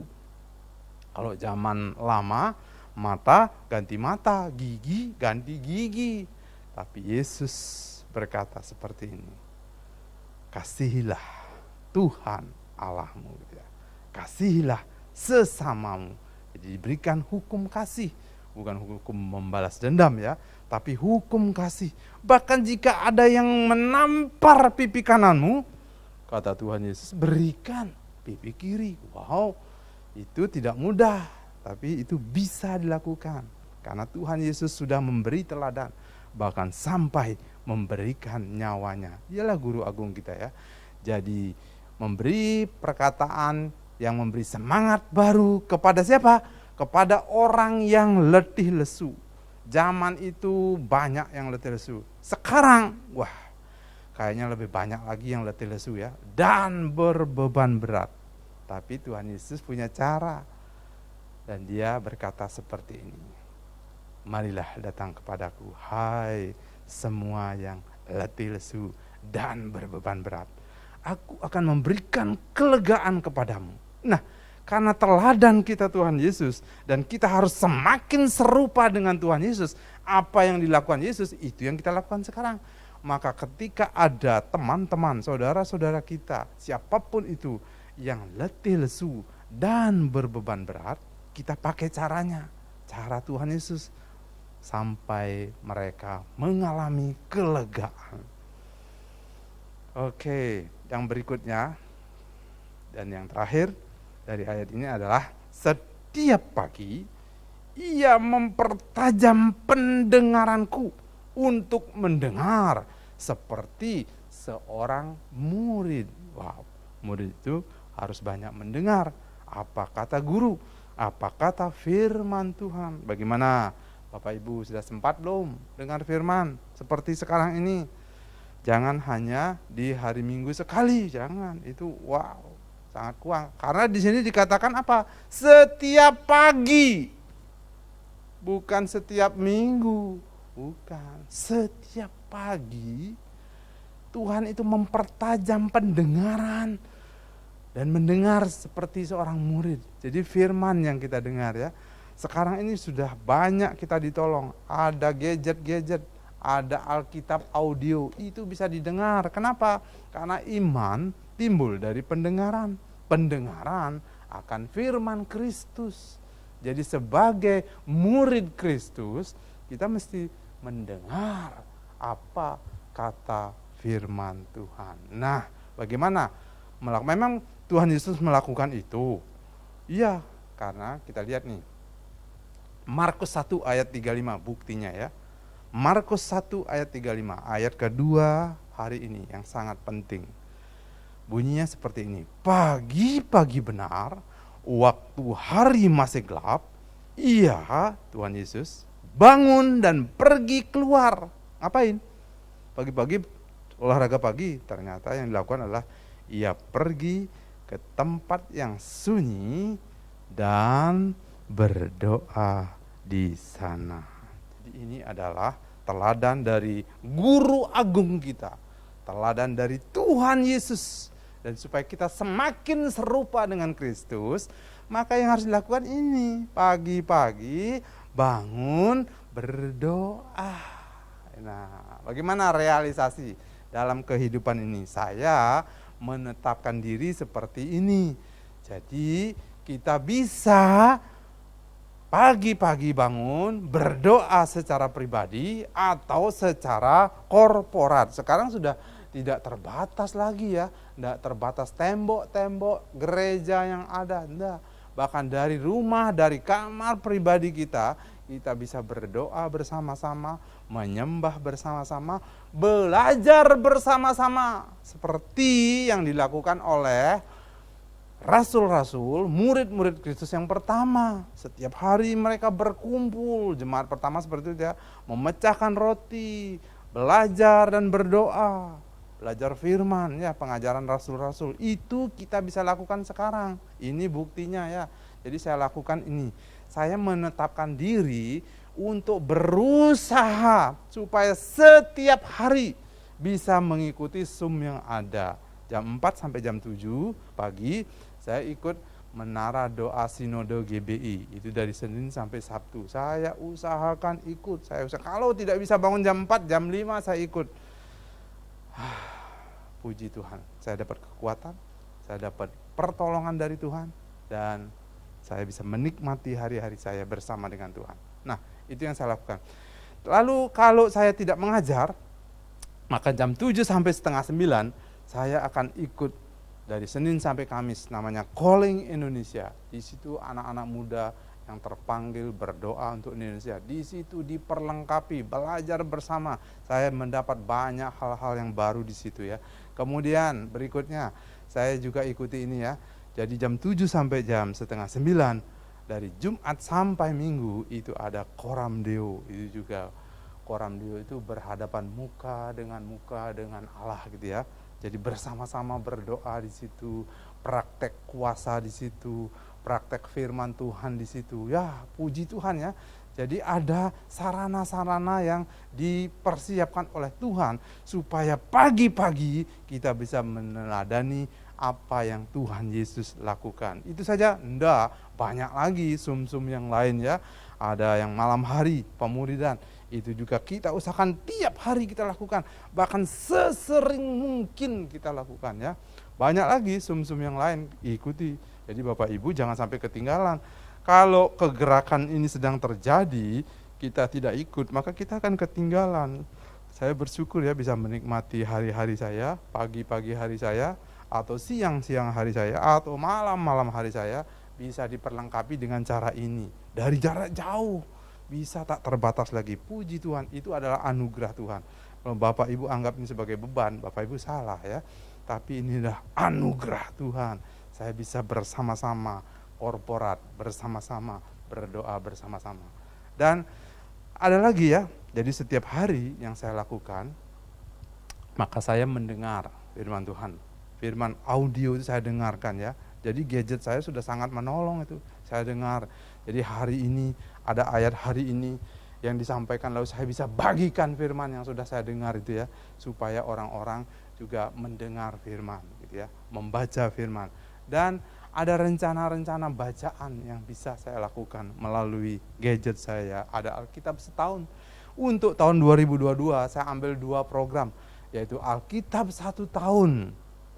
Speaker 5: Kalau zaman lama, mata ganti mata, gigi ganti gigi. Tapi Yesus berkata seperti ini, kasihilah Tuhan Allahmu, kasihilah sesamamu. Jadi diberikan hukum kasih, bukan hukum membalas dendam ya, tapi hukum kasih. Bahkan jika ada yang menampar pipi kananmu, kata Tuhan Yesus, berikan pipi kiri. Wow, itu tidak mudah, tapi itu bisa dilakukan. Karena Tuhan Yesus sudah memberi teladan, bahkan sampai memberikan nyawanya. Dialah guru agung kita ya. Jadi memberi perkataan yang memberi semangat baru kepada siapa? Kepada orang yang letih lesu. Zaman itu banyak yang letih lesu. Sekarang, wah, kayaknya lebih banyak lagi yang letih lesu ya. Dan berbeban berat. Tapi Tuhan Yesus punya cara. Dan dia berkata seperti ini. Marilah datang kepadaku, hai semua yang letih lesu dan berbeban berat. Aku akan memberikan kelegaan kepadamu. Nah, karena teladan kita Tuhan Yesus, dan kita harus semakin serupa dengan Tuhan Yesus, apa yang dilakukan Yesus, itu yang kita lakukan sekarang. Maka ketika ada teman-teman, saudara-saudara kita, siapapun itu, yang letih lesu dan berbeban berat, kita pakai caranya, cara Tuhan Yesus, sampai mereka mengalami kelegaan. Oke, yang berikutnya dan yang terakhir dari ayat ini adalah setiap pagi Ia mempertajam pendengaranku untuk mendengar seperti seorang murid. Wow, murid itu harus banyak mendengar apa kata guru, apa kata firman Tuhan. Bagaimana Bapak Ibu, sudah sempat belum dengar firman seperti sekarang ini? Jangan hanya di hari Minggu sekali, jangan. Itu wow, sangat kurang. Karena di sini dikatakan apa? Setiap pagi. Bukan setiap minggu, bukan. Setiap pagi Tuhan itu mempertajam pendengaran dan mendengar seperti seorang murid. Jadi firman yang kita dengar ya. Sekarang ini sudah banyak kita ditolong. Ada gadget-gadget, ada Alkitab audio, itu bisa didengar. Kenapa? Karena iman timbul dari pendengaran. Pendengaran akan firman Kristus. Jadi sebagai murid Kristus, kita mesti mendengar apa kata firman Tuhan. Nah, bagaimana? Memang Tuhan Yesus melakukan itu. Iya, karena kita lihat nih. Markus 1 ayat 35 buktinya ya. Markus 1 ayat 35, ayat kedua hari ini yang sangat penting. Bunyinya seperti ini. Pagi-pagi benar, waktu hari masih gelap, ia, Tuhan Yesus, bangun dan pergi keluar. Ngapain? Pagi-pagi, olahraga pagi. Ternyata yang dilakukan adalah ia pergi ke tempat yang sunyi dan berdoa di sana. Jadi ini adalah teladan dari guru agung kita. Teladan dari Tuhan Yesus. Dan supaya kita semakin serupa dengan Kristus, maka yang harus dilakukan ini, pagi-pagi bangun berdoa. Nah, bagaimana realisasi dalam kehidupan ini? Saya menetapkan diri seperti ini. Jadi kita bisa pagi-pagi bangun berdoa secara pribadi atau secara korporat. Sekarang sudah tidak terbatas lagi ya, tidak terbatas tembok-tembok gereja yang ada, enggak. Bahkan dari rumah, dari kamar pribadi kita bisa berdoa bersama-sama, menyembah bersama-sama, belajar bersama-sama. Seperti yang dilakukan oleh rasul-rasul, murid-murid Kristus yang pertama. Setiap hari mereka berkumpul, jemaat pertama seperti itu ya, memecahkan roti, belajar dan berdoa. Belajar firman ya, pengajaran rasul-rasul itu kita bisa lakukan sekarang. Ini buktinya ya. Jadi saya lakukan ini. Saya menetapkan diri untuk berusaha supaya setiap hari bisa mengikuti Zoom yang ada. Jam 4 sampai jam 7 pagi saya ikut menara doa sinode GBI. Itu dari Senin sampai Sabtu. Saya usahakan ikut. Kalau tidak bisa bangun jam 4, jam 5 saya ikut. Puji Tuhan, saya dapat kekuatan, saya dapat pertolongan dari Tuhan, dan saya bisa menikmati hari-hari saya bersama dengan Tuhan. Nah, itu yang saya lakukan. Lalu kalau saya tidak mengajar, maka jam 7 sampai setengah 9, saya akan ikut dari Senin sampai Kamis, namanya Calling Indonesia. Di situ anak-anak muda yang terpanggil berdoa untuk Indonesia. Di situ diperlengkapi, belajar bersama. Saya mendapat banyak hal-hal yang baru di situ ya. Kemudian berikutnya saya juga ikuti ini ya. Jadi jam 7 sampai jam setengah 9 dari Jumat sampai Minggu itu ada Coram Deo. Itu juga Coram Deo itu berhadapan muka dengan Allah gitu ya. Jadi bersama-sama berdoa di situ, praktek kuasa di situ, praktek firman Tuhan di situ. Ya, puji Tuhan ya. Jadi ada sarana-sarana yang dipersiapkan oleh Tuhan supaya pagi-pagi kita bisa meneladani apa yang Tuhan Yesus lakukan. Itu saja? Enggak, banyak lagi sum-sum yang lain ya. Ada yang malam hari pemuridan. Itu juga kita usahakan tiap hari kita lakukan. Bahkan sesering mungkin kita lakukan ya. Banyak lagi sum-sum yang lain, ikuti. Jadi Bapak Ibu jangan sampai ketinggalan. Kalau kegerakan ini sedang terjadi, kita tidak ikut, maka kita akan ketinggalan. Saya bersyukur ya bisa menikmati hari-hari saya, pagi-pagi hari saya, atau siang-siang hari saya, atau malam-malam hari saya, bisa diperlengkapi dengan cara ini. Dari jarak jauh bisa tak terbatas lagi. Puji Tuhan, itu adalah anugerah Tuhan. Kalau Bapak Ibu anggap ini sebagai beban, Bapak Ibu salah ya. Tapi inilah anugerah Tuhan. Saya bisa bersama-sama korporat, bersama-sama berdoa bersama-sama. Dan ada lagi ya, jadi setiap hari yang saya lakukan, maka saya mendengar firman Tuhan. Firman audio itu saya dengarkan ya. Jadi gadget saya sudah sangat menolong itu. Saya dengar. Jadi hari ini ada ayat hari ini yang disampaikan, lalu saya bisa bagikan firman yang sudah saya dengar itu ya, supaya orang-orang juga mendengar firman gitu ya, membaca firman. Dan ada rencana-rencana bacaan yang bisa saya lakukan melalui gadget saya. Ada Alkitab setahun. Untuk tahun 2022 saya ambil 2 program, yaitu Alkitab 1 tahun.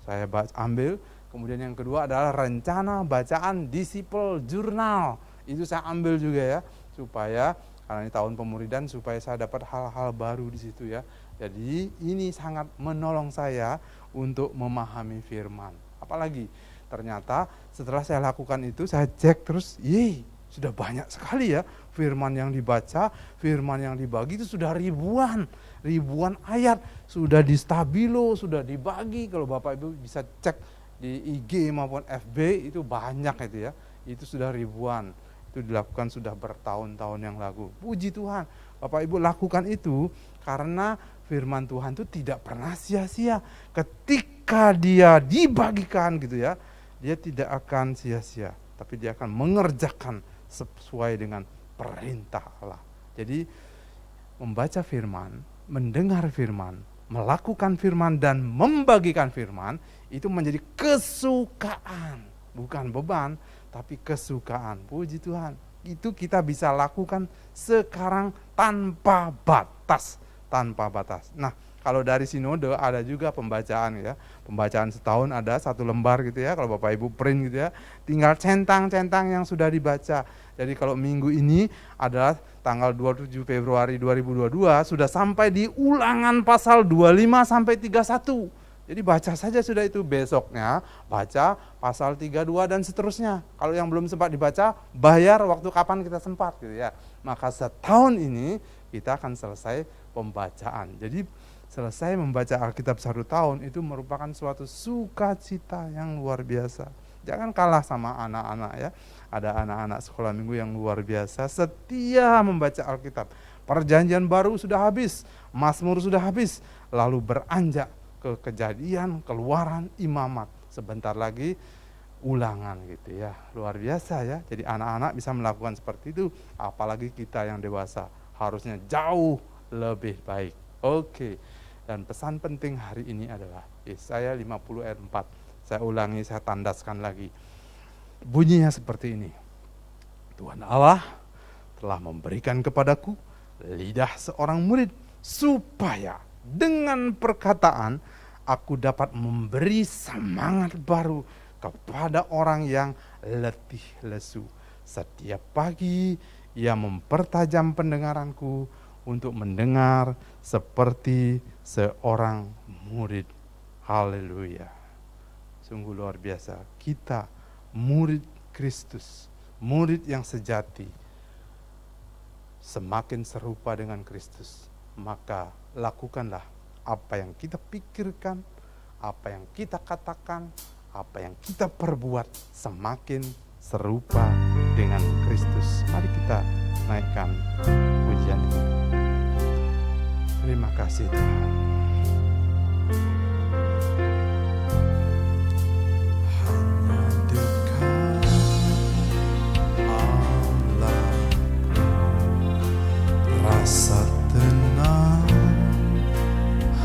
Speaker 5: Saya ambil. Kemudian yang kedua adalah rencana bacaan Disciple Journal. Itu saya ambil juga ya, supaya karena ini tahun pemuridan, supaya saya dapat hal-hal baru di situ ya. Jadi ini sangat menolong saya untuk memahami firman. Apalagi ternyata setelah saya lakukan itu, saya cek terus, sudah banyak sekali ya firman yang dibaca, firman yang dibagi itu sudah ribuan ayat, sudah di stabilo, sudah dibagi. Kalau Bapak Ibu bisa cek di IG maupun FB itu banyak itu ya, itu sudah ribuan, itu dilakukan sudah bertahun-tahun yang lalu. Puji Tuhan, Bapak Ibu lakukan itu karena firman Tuhan itu tidak pernah sia-sia. Ketika dia dibagikan gitu ya, dia tidak akan sia-sia, tapi dia akan mengerjakan sesuai dengan perintah Allah. Jadi membaca firman, mendengar firman, melakukan firman dan membagikan firman itu menjadi kesukaan, bukan beban, tapi kesukaan. Puji Tuhan, itu kita bisa lakukan sekarang tanpa batas. Nah, kalau dari sinode ada juga pembacaan ya. Pembacaan setahun ada 1 lembar gitu ya. Kalau Bapak Ibu print gitu ya, tinggal centang-centang yang sudah dibaca. Jadi kalau minggu ini adalah tanggal 27 Februari 2022 sudah sampai di Ulangan pasal 25 sampai 31. Jadi baca saja sudah itu, besoknya baca pasal 32 dan seterusnya. Kalau yang belum sempat dibaca, bayar waktu kapan kita sempat gitu ya. Maka setahun ini kita akan selesai pembacaan. Jadi selesai membaca Alkitab 1 tahun itu merupakan suatu sukacita yang luar biasa. Jangan kalah sama anak-anak ya. Ada anak-anak sekolah minggu yang luar biasa setia membaca Alkitab. Perjanjian baru sudah habis, Mazmur sudah habis, lalu beranjak ke Kejadian, Keluaran, Imamat. Sebentar lagi Ulangan gitu ya. Luar biasa ya. Jadi anak-anak bisa melakukan seperti itu, apalagi kita yang dewasa harusnya jauh lebih baik. Oke. Dan pesan penting hari ini adalah Yesaya 50 ayat 4. Saya ulangi, saya tandaskan lagi. Bunyinya seperti ini. Tuhan Allah telah memberikan kepadaku lidah seorang murid supaya dengan perkataan aku dapat memberi semangat baru kepada orang yang letih lesu. Setiap pagi ia mempertajam pendengaranku untuk mendengar seperti seorang murid. Haleluya. Sungguh luar biasa. Kita murid Kristus, murid yang sejati, semakin serupa dengan Kristus, maka lakukanlah apa yang kita pikirkan, apa yang kita katakan, apa yang kita perbuat semakin serupa dengan Kristus. Mari kita naikkan pujian ini. Terima kasih Tuhan.
Speaker 4: Hanya dekat Allah, rasa tenang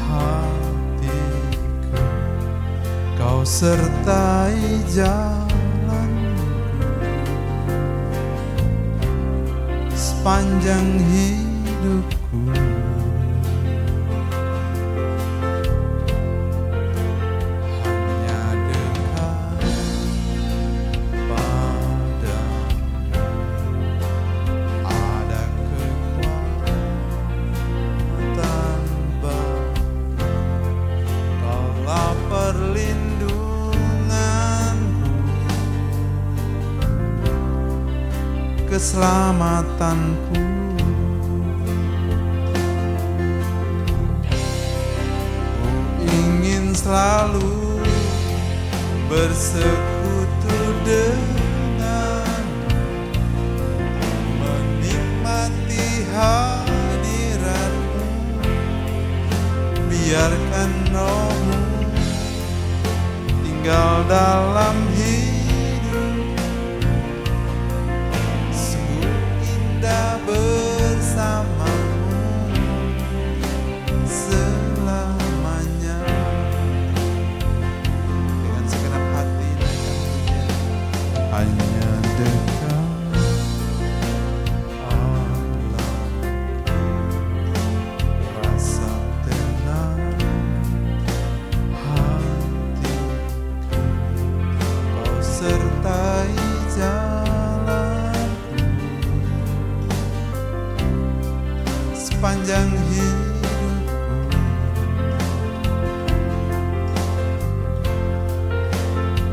Speaker 4: hatiku, Kau sertai jalanku sepanjang hidupku. Hanya dekat padamu ada kekuatan baru. Kaulah perlindunganku keselamatanku. Ku ingin selalu bersekutu dengan, menikmati hadirat-Mu. Biarkan Roh-Mu tinggal dalam hidup. Sungguh indah bersama-Mu selamanya. Dengan segenap hati naikkan pujian. Hanya dekat Allah, rasa tenang hatiku. Kau sertai jalanku sepanjang hidupku.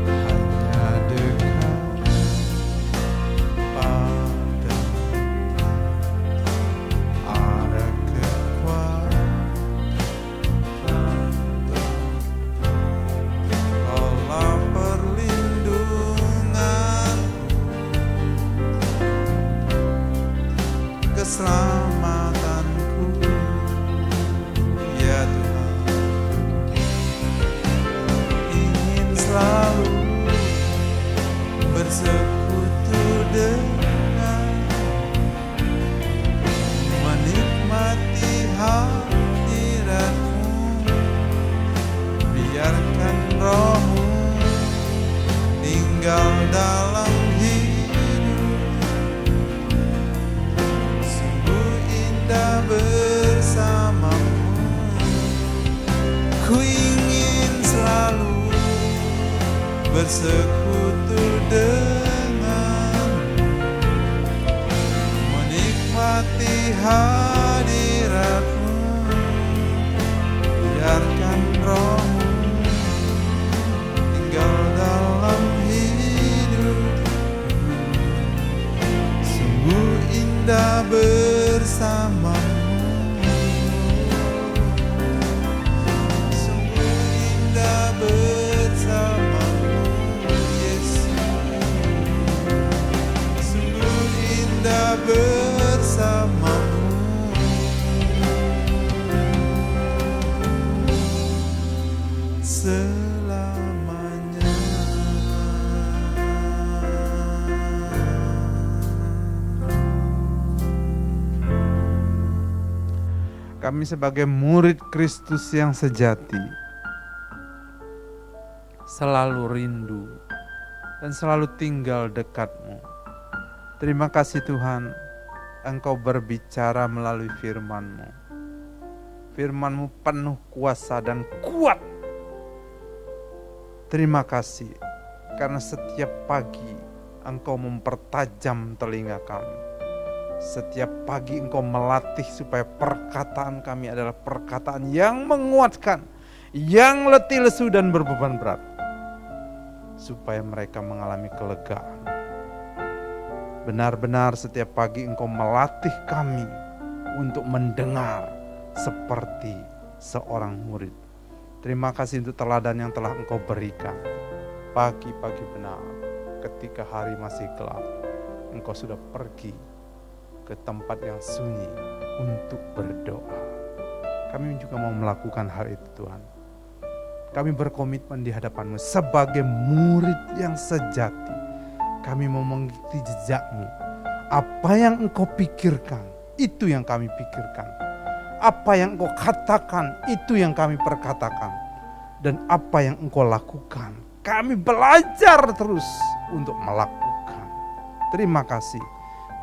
Speaker 4: Hanya dekat padamu ada kekuatan. Kaulah perlindunganku, keselamatanku, ya Tuhan. Ingin selalu bersekutu dengan, menikmati hadirat-Mu. Biarkan Roh-Mu tinggal dalam hidup. Sungguh indah bersama-Mu. Ku ingin selalu bersekutu dengan, menikmati hadirat-Mu. Biarkan Roh-Mu tinggal dalam hidup. Sungguh indah bersama-Mu. Sungguh indah bersama-Mu, Yesus. Sungguh indah bersama-Mu selamanya.
Speaker 5: Kami sebagai murid Kristus yang sejati selalu rindu dan selalu tinggal dekat-Mu. Terima kasih Tuhan, Engkau berbicara melalui firman-Mu. Firman-Mu penuh kuasa dan kuat. Terima kasih karena setiap pagi Engkau mempertajam telinga kami. Setiap pagi Engkau melatih supaya perkataan kami adalah perkataan yang menguatkan, yang letih lesu dan berbeban berat, supaya mereka mengalami kelegaan. Benar-benar setiap pagi Engkau melatih kami untuk mendengar seperti seorang murid. Terima kasih untuk teladan yang telah Engkau berikan. Pagi-pagi benar, ketika hari masih gelap, Engkau sudah pergi ke tempat yang sunyi untuk berdoa. Kami juga mau melakukan hal itu Tuhan. Kami berkomitmen di hadapan-Mu sebagai murid yang sejati. Kami mau mengikuti jejak-Mu. Apa yang Engkau pikirkan, itu yang kami pikirkan. Apa yang Engkau katakan, itu yang kami perkatakan. Dan apa yang Engkau lakukan, kami belajar terus untuk melakukan. Terima kasih.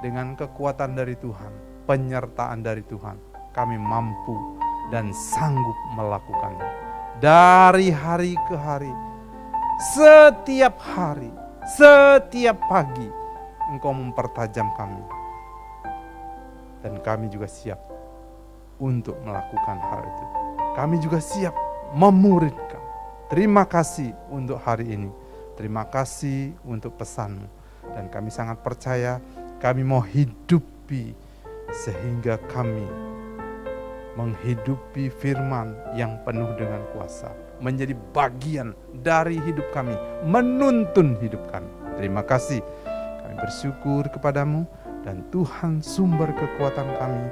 Speaker 5: Dengan kekuatan dari Tuhan, penyertaan dari Tuhan, kami mampu dan sanggup melakukannya. Dari hari ke hari, setiap hari, setiap pagi, Engkau mempertajam kami. Dan kami juga siap untuk melakukan hal itu. Kami juga siap memuridkan. Terima kasih untuk hari ini. Terima kasih untuk pesan-Mu. Dan kami sangat percaya kami mau hidupi sehingga kami menghidupi firman yang penuh dengan kuasa, menjadi bagian dari hidup kami, menuntun hidup kami. Terima kasih, kami bersyukur kepadamu, dan Tuhan sumber kekuatan kami,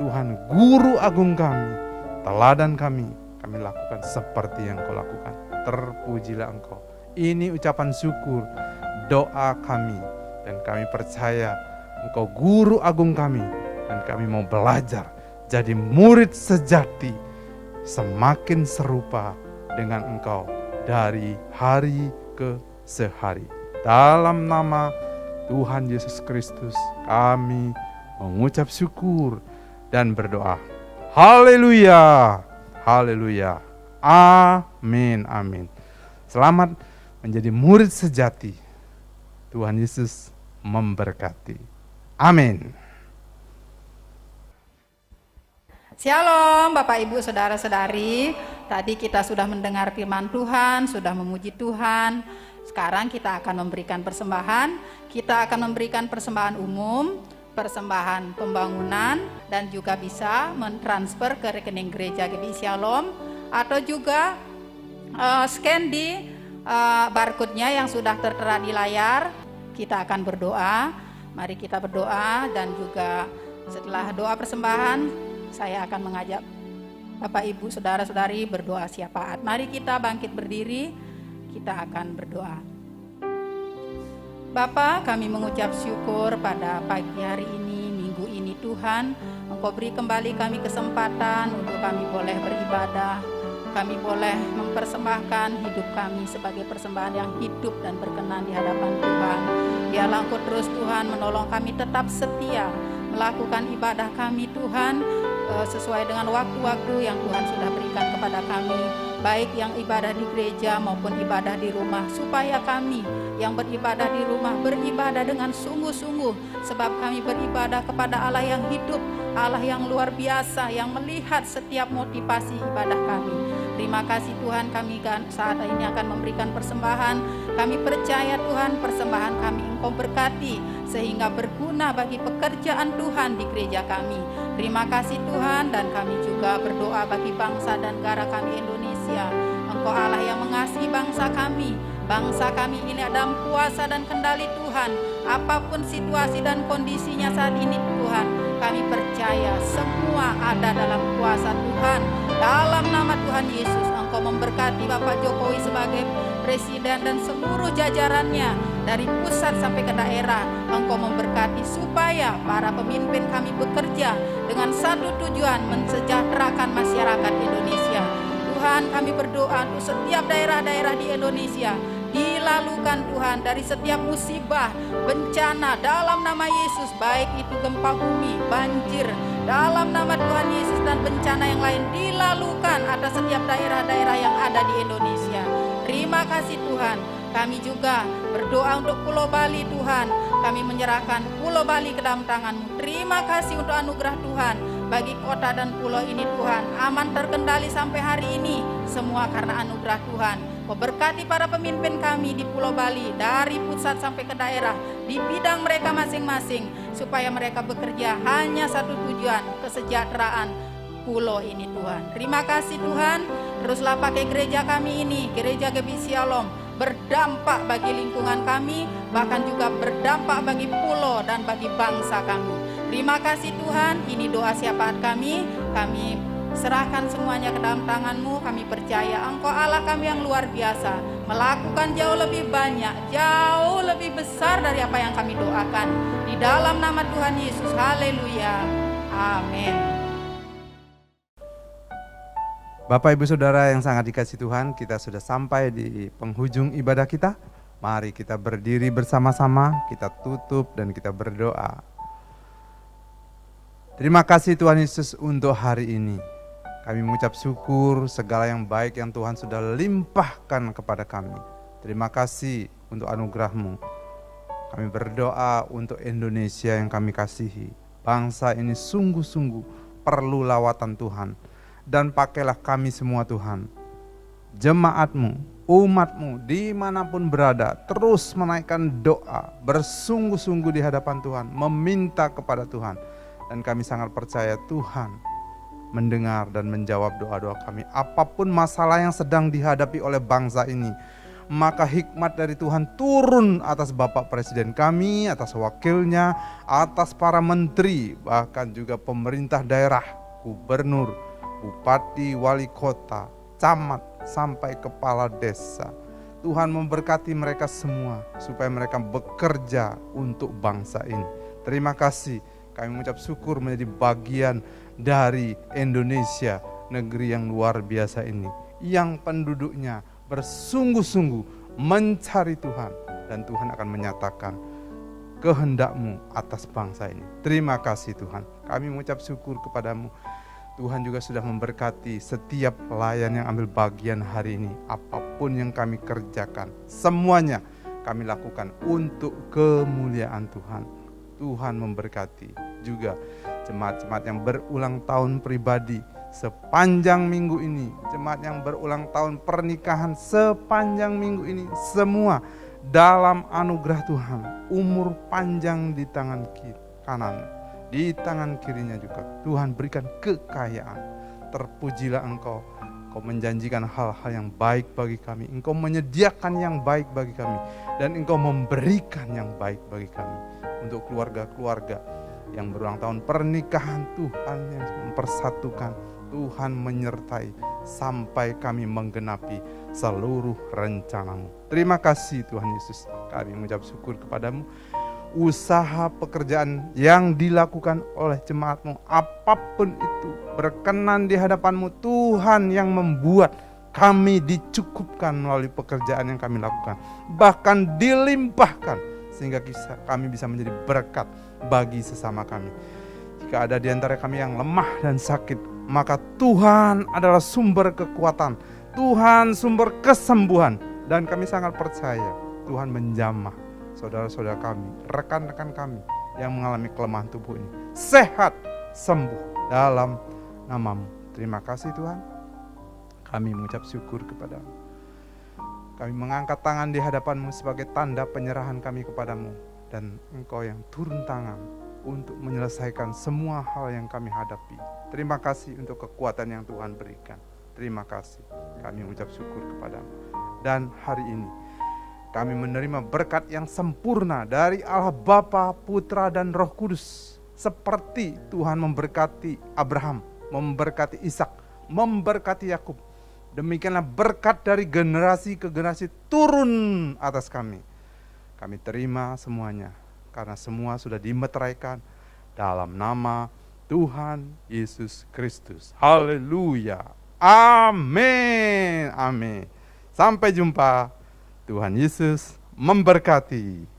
Speaker 5: Tuhan guru agung kami, teladan kami lakukan seperti yang Kau lakukan. Terpujilah Engkau. Ini ucapan syukur, doa kami, dan kami percaya Engkau guru agung kami, dan kami mau belajar jadi murid sejati, semakin serupa dengan Engkau dari hari ke sehari. Dalam nama Tuhan Yesus Kristus kami mengucap syukur dan berdoa. Haleluya, haleluya, amin, amin. Selamat menjadi murid sejati. Tuhan Yesus memberkati. Amin.
Speaker 6: Shalom Bapak Ibu Saudara-saudari, tadi kita sudah mendengar firman Tuhan, sudah memuji Tuhan. Sekarang kita akan memberikan persembahan. Kita akan memberikan persembahan umum, persembahan pembangunan, dan juga bisa mentransfer ke rekening gereja GBI Shalom, atau juga scan di barcode-nya yang sudah tertera di layar. Kita akan berdoa. Mari kita berdoa, dan juga setelah doa persembahan saya akan mengajak Bapak Ibu Saudara-saudari berdoa syafaat. Mari kita bangkit berdiri, kita akan berdoa. Bapa, kami mengucap syukur pada pagi hari ini, minggu ini Tuhan, Engkau beri kembali kami kesempatan untuk kami boleh beribadah. Kami boleh mempersembahkan hidup kami sebagai persembahan yang hidup dan berkenan di hadapan Tuhan. Biarlah Engkau terus Tuhan menolong kami tetap setia melakukan ibadah kami Tuhan, sesuai dengan waktu-waktu yang Tuhan sudah berikan kepada kami, baik yang ibadah di gereja maupun ibadah di rumah, supaya kami yang beribadah di rumah beribadah dengan sungguh-sungguh, sebab kami beribadah kepada Allah yang hidup, Allah yang luar biasa, yang melihat setiap motivasi ibadah kami. Terima kasih Tuhan, kami saat ini akan memberikan persembahan. Kami percaya Tuhan, persembahan kami Engkau berkati sehingga berguna bagi pekerjaan Tuhan di gereja kami. Terima kasih Tuhan, dan kami juga berdoa bagi bangsa dan negara kami Indonesia. Engkau Allah yang mengasihi bangsa kami. Bangsa kami ini dalam kuasa dan kendali Tuhan. Apapun situasi dan kondisinya saat ini Tuhan, kami percaya semua ada dalam kuasa Tuhan. Dalam nama Tuhan Yesus, Engkau memberkati Bapak Jokowi sebagai Presiden dan seluruh jajarannya dari pusat sampai ke daerah. Engkau memberkati supaya para pemimpin kami bekerja dengan satu tujuan, mensejahterakan masyarakat Indonesia. Tuhan, kami berdoa untuk setiap daerah-daerah di Indonesia dilalukan Tuhan dari setiap musibah, bencana dalam nama Yesus, baik itu gempa bumi, banjir, dalam nama Tuhan Yesus, dan bencana yang lain dilalukan atas setiap daerah-daerah yang ada di Indonesia. Terima kasih Tuhan. Kami juga berdoa untuk Pulau Bali Tuhan. Kami menyerahkan Pulau Bali ke dalam tangan-Mu. Terima kasih untuk anugerah Tuhan bagi kota dan pulau ini Tuhan. Aman terkendali sampai hari ini. Semua karena anugerah Tuhan. Memberkati para pemimpin kami di Pulau Bali dari pusat sampai ke daerah di bidang mereka masing-masing, supaya mereka bekerja hanya satu tujuan, kesejahteraan pulau ini Tuhan. Terima kasih Tuhan. Teruslah pakai gereja kami ini, gereja GBI Shalom, berdampak bagi lingkungan kami, bahkan juga berdampak bagi pulau dan bagi bangsa kami. Terima kasih Tuhan. Ini doa syafaat kami. Kami serahkan semuanya ke dalam tangan-Mu. Kami percaya Engkau Allah kami yang luar biasa, melakukan jauh lebih banyak, jauh lebih besar dari apa yang kami doakan. Di dalam nama Tuhan Yesus, haleluya, amin.
Speaker 5: Bapak Ibu Saudara yang sangat dikasihi Tuhan, kita sudah sampai di penghujung ibadah kita. Mari kita berdiri bersama-sama, kita tutup dan kita berdoa. Terima kasih Tuhan Yesus untuk hari ini. Kami mengucap syukur segala yang baik yang Tuhan sudah limpahkan kepada kami. Terima kasih untuk anugerah-Mu. Kami berdoa untuk Indonesia yang kami kasihi. Bangsa ini sungguh-sungguh perlu lawatan Tuhan. Dan pakailah kami semua Tuhan, jemaat-Mu, umat-Mu dimanapun berada terus menaikkan doa, bersungguh-sungguh di hadapan Tuhan, meminta kepada Tuhan. Dan kami sangat percaya Tuhan mendengar dan menjawab doa-doa kami. Apapun masalah yang sedang dihadapi oleh bangsa ini, maka hikmat dari Tuhan turun atas Bapak Presiden kami, atas wakilnya, atas para menteri, bahkan juga pemerintah daerah, gubernur, bupati, wali kota, camat, sampai kepala desa. Tuhan memberkati mereka semua supaya mereka bekerja untuk bangsa ini. Terima kasih, kami mengucap syukur menjadi bagian dari Indonesia, negeri yang luar biasa ini, yang penduduknya bersungguh-sungguh mencari Tuhan, dan Tuhan akan menyatakan kehendak-Mu atas bangsa ini. Terima kasih Tuhan, kami mengucap syukur kepadamu. Tuhan juga sudah memberkati setiap pelayan yang ambil bagian hari ini. Apapun yang kami kerjakan, semuanya kami lakukan untuk kemuliaan Tuhan. Tuhan memberkati juga jemaat-jemaat yang berulang tahun pribadi sepanjang minggu ini, jemaat yang berulang tahun pernikahan sepanjang minggu ini, semua dalam anugerah Tuhan, umur panjang di tangan kanan, di tangan kirinya juga Tuhan berikan kekayaan. Terpujilah Engkau, Engkau menjanjikan hal-hal yang baik bagi kami, Engkau menyediakan yang baik bagi kami, dan Engkau memberikan yang baik bagi kami. Untuk keluarga-keluarga yang berulang tahun pernikahan, Tuhan yang mempersatukan, Tuhan menyertai sampai kami menggenapi seluruh rencana-Mu. Terima kasih Tuhan Yesus, kami mengucap syukur kepadamu. Usaha pekerjaan yang dilakukan oleh jemaat-Mu, apapun itu, berkenan di hadapan-Mu, Tuhan yang membuat kami dicukupkan melalui pekerjaan yang kami lakukan, bahkan dilimpahkan sehingga kami bisa menjadi berkat bagi sesama kami. Jika ada di antara kami yang lemah dan sakit, maka Tuhan adalah sumber kekuatan, Tuhan sumber kesembuhan, dan kami sangat percaya Tuhan menjamah saudara-saudara kami, rekan-rekan kami yang mengalami kelemahan tubuh ini sehat, sembuh dalam nama-Mu. Terima kasih Tuhan, kami mengucap syukur kepadamu. Kami mengangkat tangan di hadapan-Mu sebagai tanda penyerahan kami kepadamu, dan Engkau yang turun tangan untuk menyelesaikan semua hal yang kami hadapi. Terima kasih untuk kekuatan yang Tuhan berikan. Terima kasih, kami mengucap syukur kepadamu. Dan hari ini kami menerima berkat yang sempurna dari Allah Bapa, Putra, dan Roh Kudus. Seperti Tuhan memberkati Abraham, memberkati Ishak, memberkati Yakub, demikianlah berkat dari generasi ke generasi turun atas kami. Kami terima semuanya, karena semua sudah dimeteraikan dalam nama Tuhan Yesus Kristus. Haleluya. Amin. Amin. Sampai jumpa. Tuhan Yesus memberkati.